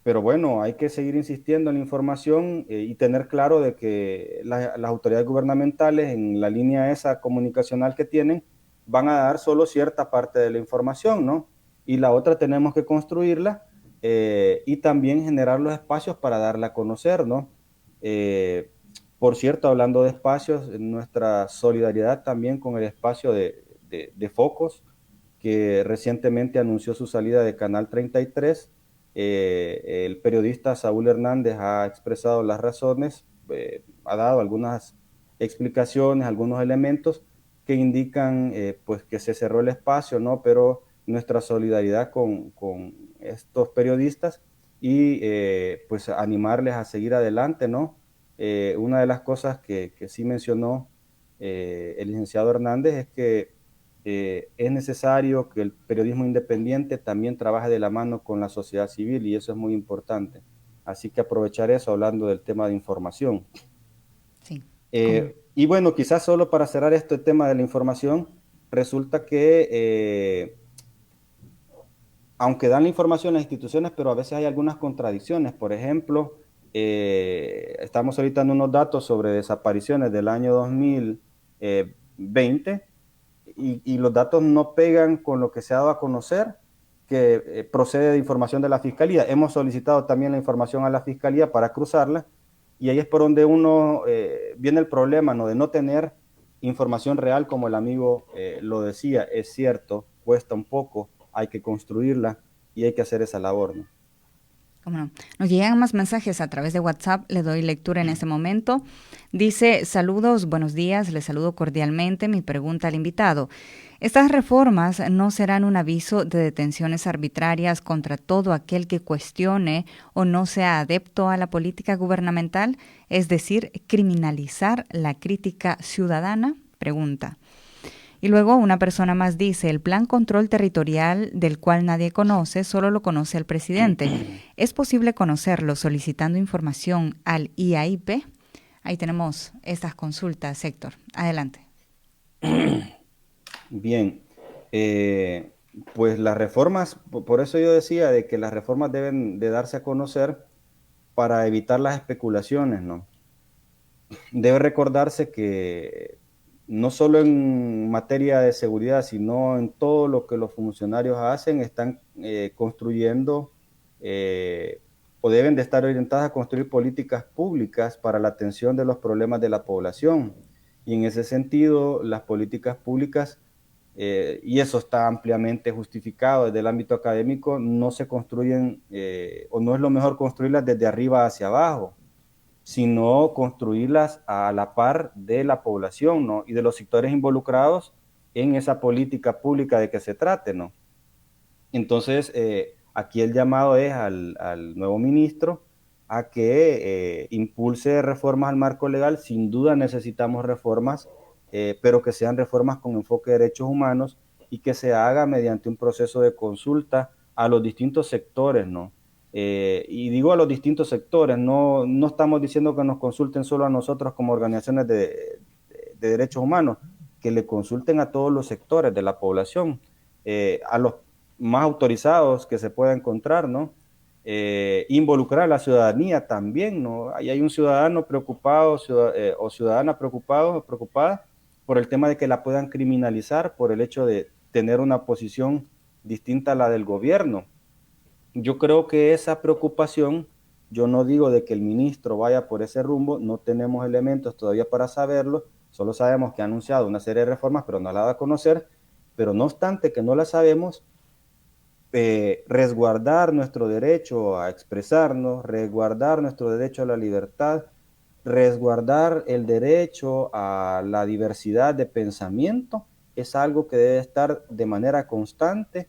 Pero bueno, hay que seguir insistiendo en la información y tener claro de que las autoridades gubernamentales, en la línea esa comunicacional que tienen, van a dar solo cierta parte de la información, ¿no? Y la otra tenemos que construirla y también generar los espacios para darla a conocer, ¿no? Por cierto, hablando de espacios, nuestra solidaridad también con el espacio de Focos, que recientemente anunció su salida de Canal 33. El periodista Saúl Hernández ha expresado las razones, ha dado algunas explicaciones, algunos elementos que indican pues que se cerró el espacio, ¿no? Pero nuestra solidaridad con estos periodistas y pues animarles a seguir adelante, ¿no? una de las cosas que sí mencionó el licenciado Hernández es que es necesario que el periodismo independiente también trabaje de la mano con la sociedad civil, y eso es muy importante. Así que aprovechar eso hablando del tema de información. Sí. Y bueno, quizás solo para cerrar este tema de la información, resulta que aunque dan la información las instituciones, pero a veces hay algunas contradicciones. Por ejemplo, estamos ahorita en unos datos sobre desapariciones del año 2020 y los datos no pegan con lo que se ha dado a conocer, que procede de información de la Fiscalía. Hemos solicitado también la información a la Fiscalía para cruzarla, y ahí es por donde uno viene el problema, ¿no? De no tener información real, como el amigo lo decía. Es cierto, cuesta un poco, hay que construirla y hay que hacer esa labor, ¿no? ¿Cómo no? Nos llegan más mensajes a través de WhatsApp, le doy lectura en este momento. Dice, saludos, buenos días, le saludo cordialmente. Mi pregunta al invitado: ¿estas reformas no serán un aviso de detenciones arbitrarias contra todo aquel que cuestione o no sea adepto a la política gubernamental? Es decir, criminalizar la crítica ciudadana, pregunta. Y luego una persona más dice, el plan control territorial del cual nadie conoce, solo lo conoce el presidente. ¿Es posible conocerlo solicitando información al IAIP? Ahí tenemos estas consultas, Héctor. Adelante. Bien, pues las reformas, por eso yo decía de que las reformas deben de darse a conocer para evitar las especulaciones, ¿no? Debe recordarse que no solo en materia de seguridad, sino en todo lo que los funcionarios hacen, están construyendo o deben de estar orientadas a construir políticas públicas para la atención de los problemas de la población. Y en ese sentido, las políticas públicas, y eso está ampliamente justificado desde el ámbito académico, no se construyen, o no es lo mejor construirlas desde arriba hacia abajo, sino construirlas a la par de la población, ¿no? Y de los sectores involucrados en esa política pública de que se trate, ¿no? Entonces, aquí el llamado es al nuevo ministro a que impulse reformas al marco legal. Sin duda necesitamos reformas, pero que sean reformas con enfoque de derechos humanos y que se haga mediante un proceso de consulta a los distintos sectores, ¿no? Y digo a los distintos sectores, no estamos diciendo que nos consulten solo a nosotros como organizaciones de derechos humanos, que le consulten a todos los sectores de la población, a los más autorizados que se pueda encontrar, ¿no? Involucrar a la ciudadanía también, ¿no? Ahí hay un ciudadano preocupado o ciudadana preocupado o preocupada por el tema de que la puedan criminalizar por el hecho de tener una posición distinta a la del gobierno. Yo creo que esa preocupación, yo no digo de que el ministro vaya por ese rumbo, no tenemos elementos todavía para saberlo, solo sabemos que ha anunciado una serie de reformas, pero no la ha dado a conocer, pero no obstante que no la sabemos, resguardar nuestro derecho a expresarnos, resguardar nuestro derecho a la libertad, resguardar el derecho a la diversidad de pensamiento, es algo que debe estar de manera constante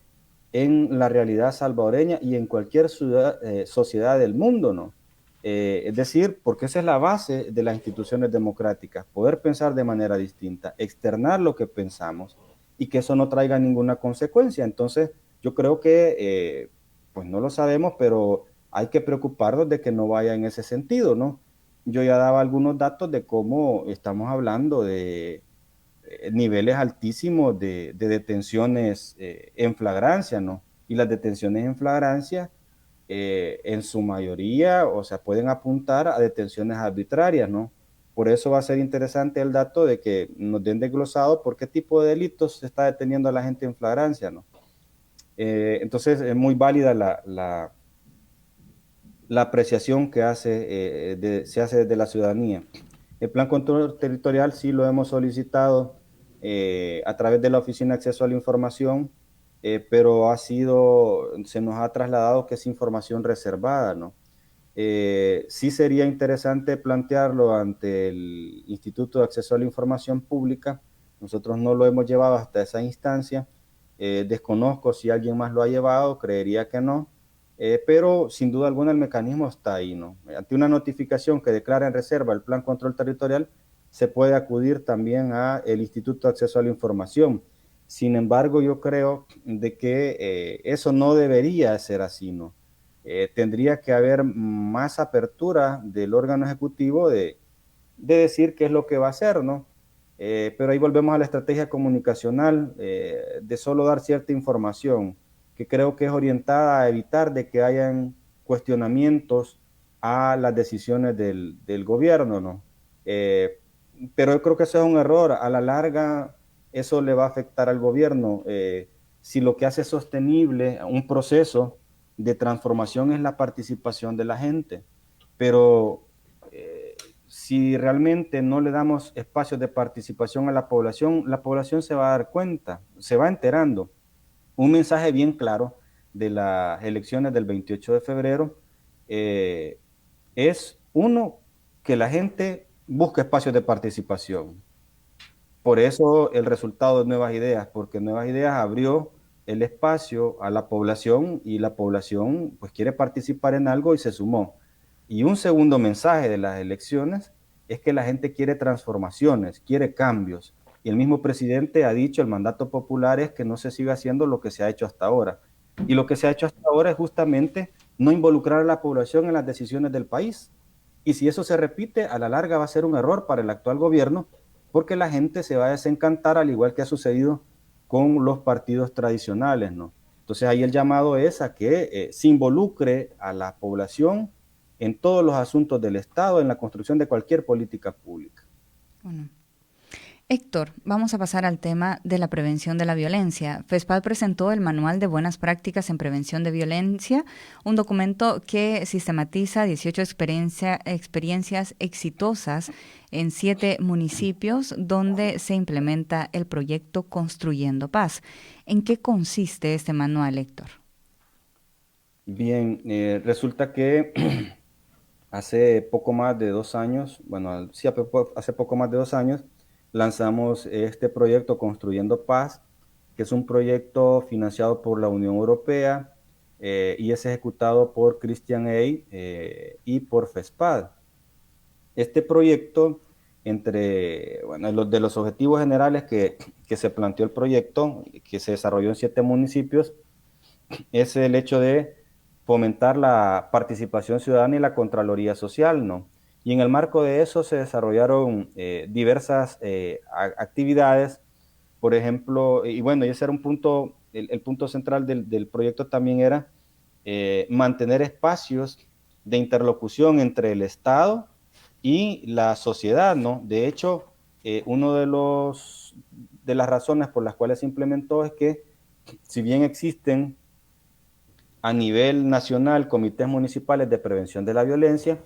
en la realidad salvadoreña y en cualquier sociedad del mundo, ¿no? Es decir, porque esa es la base de las instituciones democráticas, poder pensar de manera distinta, externar lo que pensamos y que eso no traiga ninguna consecuencia. Entonces, yo creo que, pues no lo sabemos, pero hay que preocuparnos de que no vaya en ese sentido, ¿no? Yo ya daba algunos datos de cómo estamos hablando de niveles altísimos de detenciones en flagrancia, ¿no? Y las detenciones en flagrancia, en su mayoría, o sea, pueden apuntar a detenciones arbitrarias, ¿no? Por eso va a ser interesante el dato de que nos den desglosado por qué tipo de delitos se está deteniendo a la gente en flagrancia, ¿no? Entonces, es muy válida la apreciación que se hace desde la ciudadanía. El plan control territorial sí lo hemos solicitado a través de la Oficina de Acceso a la Información, pero se nos ha trasladado que es información reservada, ¿no? Sí sería interesante plantearlo ante el Instituto de Acceso a la Información Pública. Nosotros no lo hemos llevado hasta esa instancia. Desconozco si alguien más lo ha llevado, creería que no. pero sin duda alguna el mecanismo está ahí, ¿no? Ante una notificación que declara en reserva el Plan Control Territorial, se puede acudir también al Instituto de Acceso a la Información. Sin embargo, yo creo de que eso no debería ser así, ¿no? Tendría que haber más apertura del órgano ejecutivo de decir qué es lo que va a hacer, ¿no? Pero ahí volvemos a la estrategia comunicacional de solo dar cierta información, que creo que es orientada a evitar de que hayan cuestionamientos a las decisiones del gobierno, ¿no? Pero yo creo que eso es un error. A la larga, eso le va a afectar al gobierno. Si lo que hace sostenible un proceso de transformación es la participación de la gente, pero si realmente no le damos espacios de participación a la población se va a dar cuenta, se va enterando. Un mensaje bien claro de las elecciones del 28 de febrero es, uno, que la gente busca espacios de participación. Por eso el resultado de Nuevas Ideas, porque Nuevas Ideas abrió el espacio a la población y la población pues quiere participar en algo y se sumó. Y un segundo mensaje de las elecciones es que la gente quiere transformaciones, quiere cambios. Y el mismo presidente ha dicho, el mandato popular es que no se siga haciendo lo que se ha hecho hasta ahora. Y lo que se ha hecho hasta ahora es justamente no involucrar a la población en las decisiones del país. Y si eso se repite, a la larga va a ser un error para el actual gobierno, porque la gente se va a desencantar, al igual que ha sucedido con los partidos tradicionales, ¿no? Entonces ahí el llamado es a que se involucre a la población en todos los asuntos del Estado, en la construcción de cualquier política pública. Bueno. Héctor, vamos a pasar al tema de la prevención de la violencia. FESPAD presentó el Manual de Buenas Prácticas en Prevención de Violencia, un documento que sistematiza 18 experiencias exitosas en 7 municipios donde se implementa el proyecto Construyendo Paz. ¿En qué consiste este manual, Héctor? Bien, resulta que hace poco más de 2 años, hace poco más de 2 años, lanzamos este proyecto Construyendo Paz, que es un proyecto financiado por la Unión Europea y es ejecutado por Christian Aid y por FESPAD. Este proyecto, entre de los objetivos generales que se planteó el proyecto, que se desarrolló en 7 municipios, es el hecho de fomentar la participación ciudadana y la Contraloría Social, ¿no? Y en el marco de eso se desarrollaron diversas actividades, por ejemplo, y ese era un punto, el punto central del proyecto también era mantener espacios de interlocución entre el Estado y la sociedad, ¿no? De hecho, uno de las razones por las cuales se implementó es que, si bien existen a nivel nacional comités municipales de prevención de la violencia,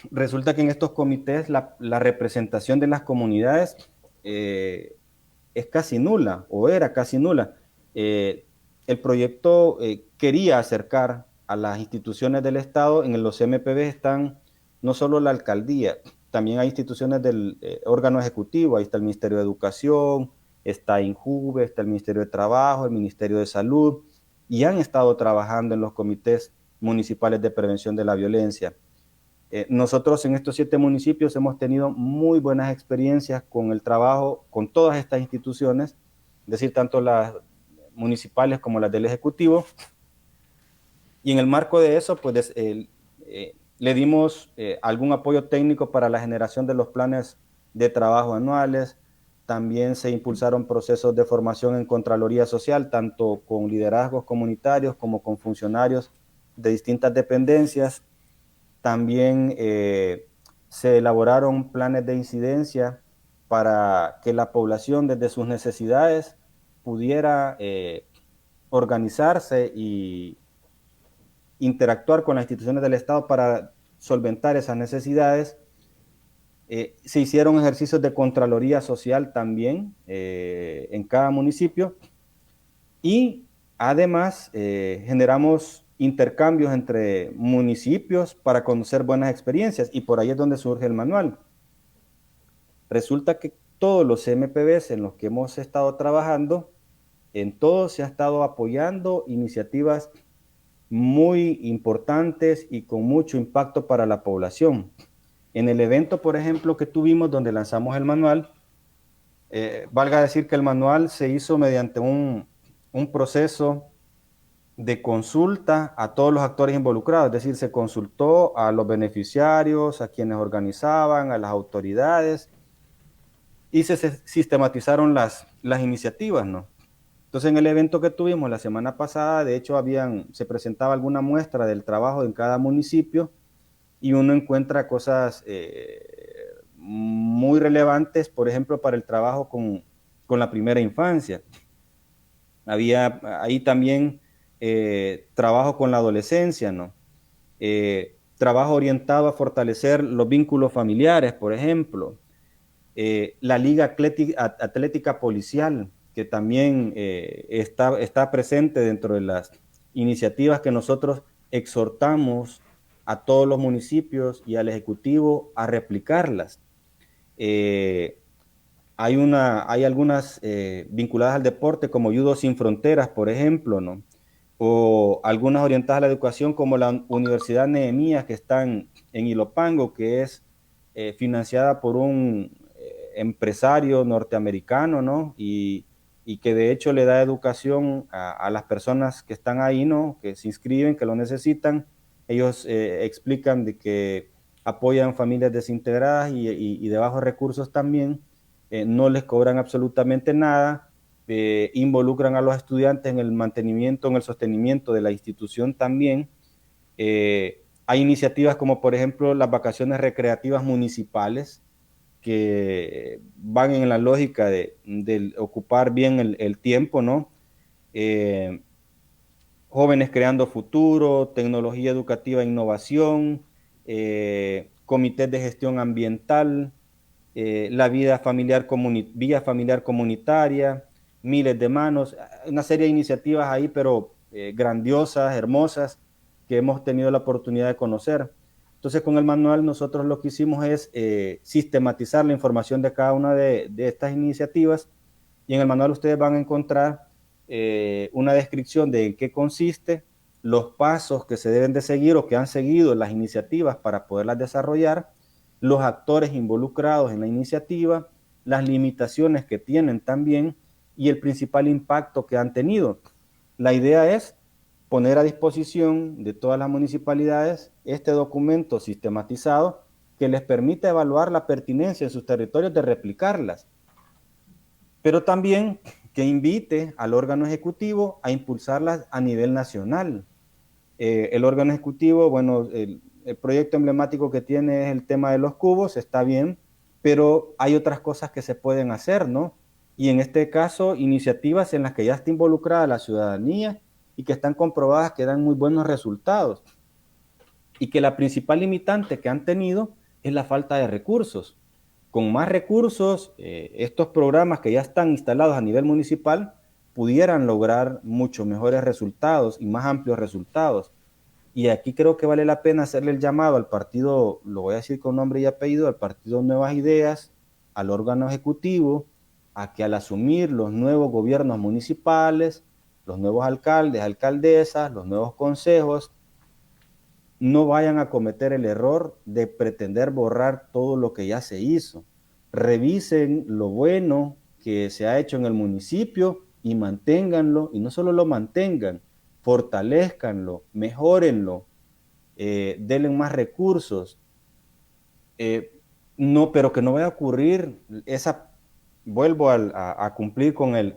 resulta que en estos comités la representación de las comunidades es casi nula, o era casi nula. El proyecto quería acercar a las instituciones del Estado. En los MPB están no solo la alcaldía, también hay instituciones del órgano ejecutivo. Ahí está el Ministerio de Educación, está INJUVE, está el Ministerio de Trabajo, el Ministerio de Salud, y han estado trabajando en los comités municipales de prevención de la violencia. Nosotros en estos 7 municipios hemos tenido muy buenas experiencias con el trabajo con todas estas instituciones, es decir, tanto las municipales como las del Ejecutivo. Y en el marco de eso, pues le dimos algún apoyo técnico para la generación de los planes de trabajo anuales. También se impulsaron procesos de formación en Contraloría Social, tanto con liderazgos comunitarios como con funcionarios de distintas dependencias. También se elaboraron planes de incidencia para que la población desde sus necesidades pudiera organizarse y interactuar con las instituciones del Estado para solventar esas necesidades. Se hicieron ejercicios de Contraloría Social también en cada municipio, y además generamos intercambios entre municipios para conocer buenas experiencias, y por ahí es donde surge el manual. Resulta que todos los MPBs en los que hemos estado trabajando, en todos se ha estado apoyando iniciativas muy importantes y con mucho impacto para la población. En el evento, por ejemplo, que tuvimos donde lanzamos el manual, valga decir que el manual se hizo mediante un proceso de consulta a todos los actores involucrados, es decir, se consultó a los beneficiarios, a quienes organizaban, a las autoridades, y se sistematizaron las iniciativas, ¿no? Entonces, en el evento que tuvimos la semana pasada, de hecho, se presentaba alguna muestra del trabajo en cada municipio, y uno encuentra cosas muy relevantes, por ejemplo, para el trabajo con la primera infancia. Había ahí también trabajo con la adolescencia, ¿no? Trabajo orientado a fortalecer los vínculos familiares, por ejemplo. La Liga Atlética Policial, que también está presente dentro de las iniciativas que nosotros exhortamos a todos los municipios y al Ejecutivo a replicarlas. Hay algunas vinculadas al deporte, como Judo Sin Fronteras, por ejemplo, ¿no? O algunas orientadas a la educación, como la Universidad Nehemías, que está en Ilopango, que es financiada por un empresario norteamericano, ¿no? Y que de hecho le da educación a las personas que están ahí, ¿no? Que se inscriben, que lo necesitan. Ellos explican de que apoyan familias desintegradas y de bajos recursos también. No les cobran absolutamente nada, involucran a los estudiantes en el mantenimiento, en el sostenimiento de la institución también. Hay iniciativas como, por ejemplo, las vacaciones recreativas municipales, que van en la lógica de ocupar bien el tiempo, ¿no? Jóvenes creando futuro, tecnología educativa e innovación, comités de gestión ambiental, la vía familiar comunitaria, miles de manos, una serie de iniciativas ahí, pero grandiosas, hermosas, que hemos tenido la oportunidad de conocer. Entonces, con el manual nosotros lo que hicimos es sistematizar la información de cada una de estas iniciativas, y en el manual ustedes van a encontrar una descripción de en qué consiste, los pasos que se deben de seguir o que han seguido las iniciativas para poderlas desarrollar, los actores involucrados en la iniciativa, las limitaciones que tienen también y el principal impacto que han tenido. La idea es poner a disposición de todas las municipalidades este documento sistematizado que les permita evaluar la pertinencia en sus territorios de replicarlas, pero también que invite al órgano ejecutivo a impulsarlas a nivel nacional. El órgano ejecutivo, bueno, el proyecto emblemático que tiene es el tema de los cubos, está bien, pero hay otras cosas que se pueden hacer, ¿no? Y en este caso, iniciativas en las que ya está involucrada la ciudadanía y que están comprobadas que dan muy buenos resultados. Y que la principal limitante que han tenido es la falta de recursos. Con más recursos, estos programas que ya están instalados a nivel municipal pudieran lograr mucho mejores resultados y más amplios resultados. Y aquí creo que vale la pena hacerle el llamado al partido, lo voy a decir con nombre y apellido, al partido Nuevas Ideas, al órgano ejecutivo, a que al asumir los nuevos gobiernos municipales, los nuevos alcaldes, alcaldesas, los nuevos consejos, no vayan a cometer el error de pretender borrar todo lo que ya se hizo. Revisen lo bueno que se ha hecho en el municipio y manténganlo, y no solo lo mantengan, fortalezcanlo, mejórenlo, denle más recursos. No, pero que no vaya a ocurrir vuelvo a cumplir con el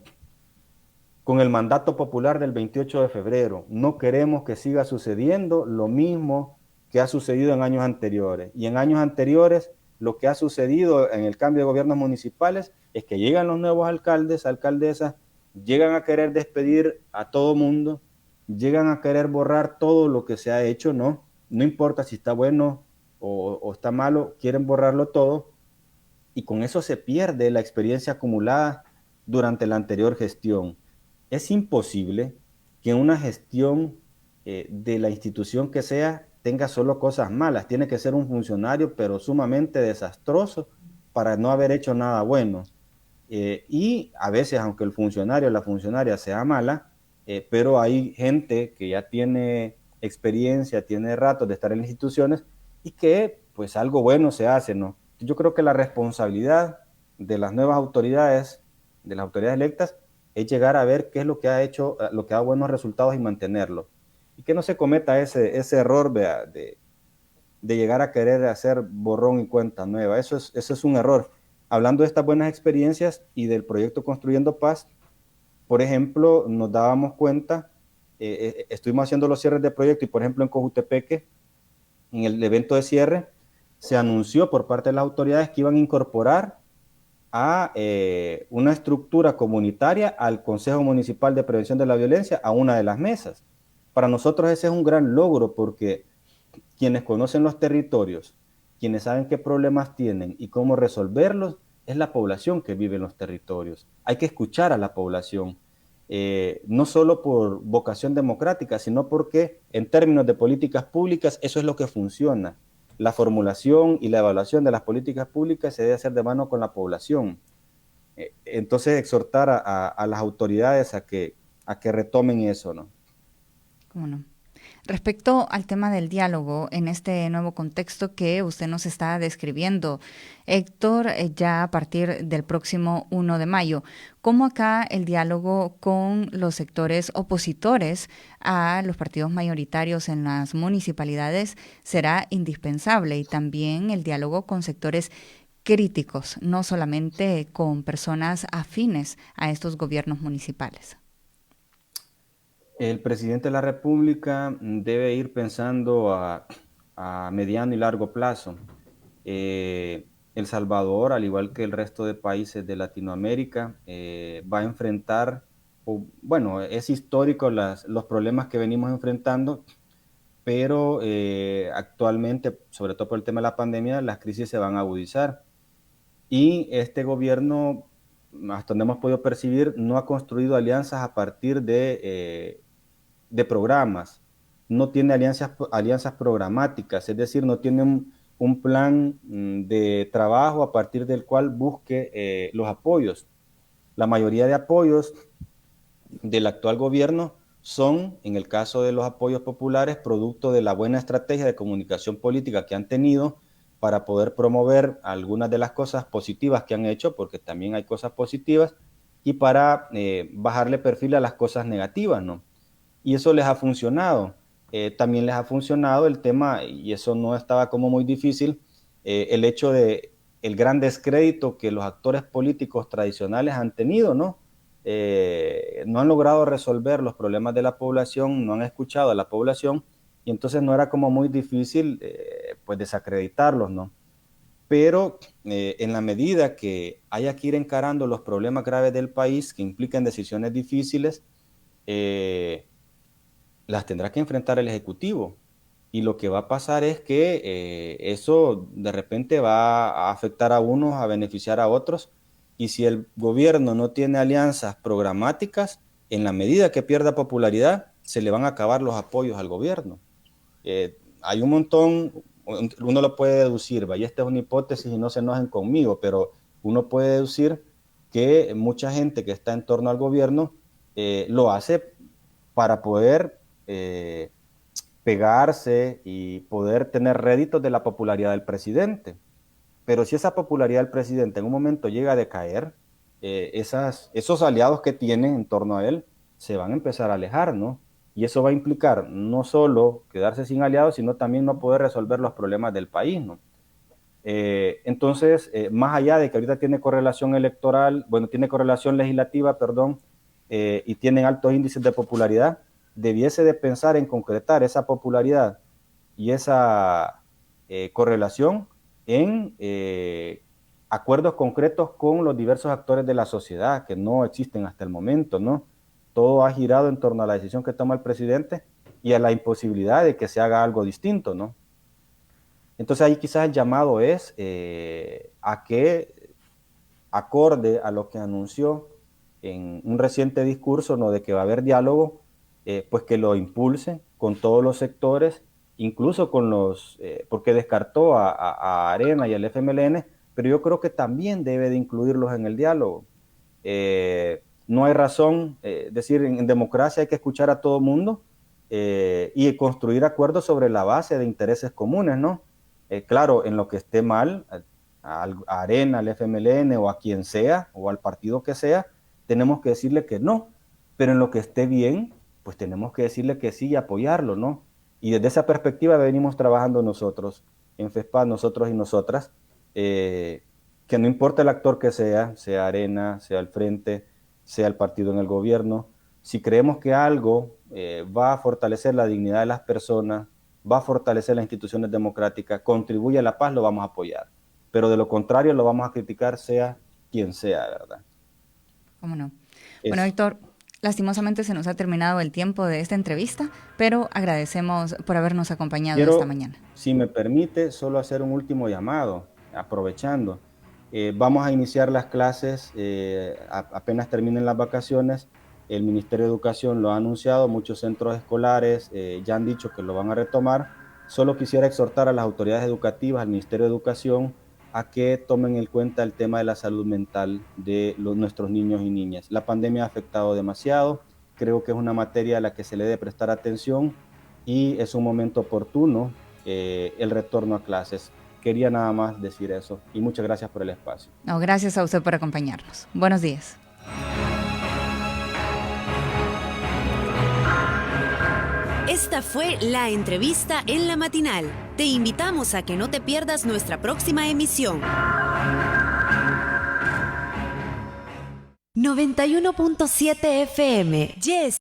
mandato popular del 28 de febrero. No queremos que siga sucediendo lo mismo que ha sucedido en años anteriores. Y en años anteriores, lo que ha sucedido en el cambio de gobiernos municipales es que llegan los nuevos alcaldes, alcaldesas, llegan a querer despedir a todo mundo, llegan a querer borrar todo lo que se ha hecho, ¿no? No importa si está bueno o está malo, quieren borrarlo todo, y con eso se pierde la experiencia acumulada durante la anterior gestión. Es imposible que una gestión de la institución que sea tenga solo cosas malas. Tiene que ser un funcionario, pero sumamente desastroso para no haber hecho nada bueno. Y a veces, aunque el funcionario o la funcionaria sea mala, pero hay gente que ya tiene experiencia, tiene ratos de estar en las instituciones y que pues algo bueno se hace, ¿no? Yo creo que la responsabilidad de las nuevas autoridades, de las autoridades electas, es llegar a ver qué es lo que ha hecho, lo que ha dado buenos resultados y mantenerlo. Y que no se cometa ese error de llegar a querer hacer borrón y cuenta nueva. Eso es un error. Hablando de estas buenas experiencias y del proyecto Construyendo Paz, por ejemplo, nos dábamos cuenta, estuvimos haciendo los cierres de proyecto y por ejemplo en Cojutepeque, en el evento de cierre, se anunció por parte de las autoridades que iban a incorporar a una estructura comunitaria al Consejo Municipal de Prevención de la Violencia, a una de las mesas. Para nosotros ese es un gran logro porque quienes conocen los territorios, quienes saben qué problemas tienen y cómo resolverlos, es la población que vive en los territorios. Hay que escuchar a la población, no solo por vocación democrática, sino porque en términos de políticas públicas eso es lo que funciona. La formulación y la evaluación de las políticas públicas se debe hacer de mano con la población. Entonces exhortar a las autoridades a que retomen eso, ¿no? ¿Cómo no? Respecto al tema del diálogo en este nuevo contexto que usted nos está describiendo, Héctor, ya a partir del próximo 1 de mayo, ¿cómo acá el diálogo con los sectores opositores a los partidos mayoritarios en las municipalidades será indispensable? Y también el diálogo con sectores críticos, no solamente con personas afines a estos gobiernos municipales. El presidente de la República debe ir pensando a mediano y largo plazo. El Salvador, al igual que el resto de países de Latinoamérica, va a enfrentar, bueno, es histórico los problemas que venimos enfrentando, pero actualmente, sobre todo por el tema de la pandemia, las crisis se van a agudizar. Y este gobierno, hasta donde hemos podido percibir, no ha construido alianzas a partir de programas, no tiene alianzas programáticas, es decir, no tiene un plan de trabajo a partir del cual busque los apoyos. La mayoría de apoyos del actual gobierno son, en el caso de los apoyos populares, producto de la buena estrategia de comunicación política que han tenido para poder promover algunas de las cosas positivas que han hecho, porque también hay cosas positivas, y para bajarle perfil a las cosas negativas, ¿no? Y eso les ha funcionado. También les ha funcionado el tema, y eso no estaba como muy difícil, el hecho de el gran descrédito que los actores políticos tradicionales han tenido, ¿no? No han logrado resolver los problemas de la población, no han escuchado a la población, y entonces no era como muy difícil pues desacreditarlos, ¿no? Pero en la medida que haya que ir encarando los problemas graves del país que implican decisiones difíciles, las tendrá que enfrentar el Ejecutivo. Y lo que va a pasar es que eso de repente va a afectar a unos, a beneficiar a otros. Y si el gobierno no tiene alianzas programáticas, en la medida que pierda popularidad, se le van a acabar los apoyos al gobierno. Hay un montón, uno lo puede deducir, y esta es una hipótesis y no se enojen conmigo, pero uno puede deducir que mucha gente que está en torno al gobierno lo hace para poder pegarse y poder tener réditos de la popularidad del presidente. Pero si esa popularidad del presidente en un momento llega a decaer, esos aliados que tienen en torno a él se van a empezar a alejar, ¿no? Y eso va a implicar no solo quedarse sin aliados, sino también no poder resolver los problemas del país, ¿no? Entonces, más allá de que ahorita tiene correlación electoral, bueno, tiene correlación legislativa, perdón, y tienen altos índices de popularidad, debiese de pensar en concretar esa popularidad y esa correlación en acuerdos concretos con los diversos actores de la sociedad que no existen hasta el momento, ¿no? Todo ha girado en torno a la decisión que toma el presidente y a la imposibilidad de que se haga algo distinto, ¿no? Entonces ahí quizás el llamado es a que, acorde a lo que anunció en un reciente discurso, ¿no?, de que va a haber diálogo, pues que lo impulse con todos los sectores, incluso con los, porque descartó a Arena y al FMLN, pero yo creo que también debe de incluirlos en el diálogo. No hay razón, decir, en democracia hay que escuchar a todo mundo, y construir acuerdos sobre la base de intereses comunes, ¿no? Claro, en lo que esté mal, a Arena, al FMLN o a quien sea, o al partido que sea, tenemos que decirle que no, pero en lo que esté bien, pues tenemos que decirle que sí y apoyarlo, ¿no? Y desde esa perspectiva venimos trabajando nosotros, en FESPAD, nosotros y nosotras, que no importa el actor que sea Arena, sea el Frente, sea el partido en el gobierno, si creemos que algo va a fortalecer la dignidad de las personas, va a fortalecer las instituciones democráticas, contribuye a la paz, lo vamos a apoyar. Pero de lo contrario lo vamos a criticar sea quien sea, ¿verdad? ¿Cómo no? Bueno, Héctor, lastimosamente se nos ha terminado el tiempo de esta entrevista, pero agradecemos por habernos acompañado esta mañana. Si me permite, solo hacer un último llamado, aprovechando. Vamos a iniciar las clases, apenas terminen las vacaciones. El Ministerio de Educación lo ha anunciado, muchos centros escolares ya han dicho que lo van a retomar. Solo quisiera exhortar a las autoridades educativas, al Ministerio de Educación, a que tomen en cuenta el tema de la salud mental de nuestros niños y niñas. La pandemia ha afectado demasiado, creo que es una materia a la que se le debe prestar atención y es un momento oportuno el retorno a clases. Quería nada más decir eso y muchas gracias por el espacio. No, gracias a usted por acompañarnos. Buenos días. Esta fue la entrevista en La Matinal. Te invitamos a que no te pierdas nuestra próxima emisión. 91.7 FM. Yes.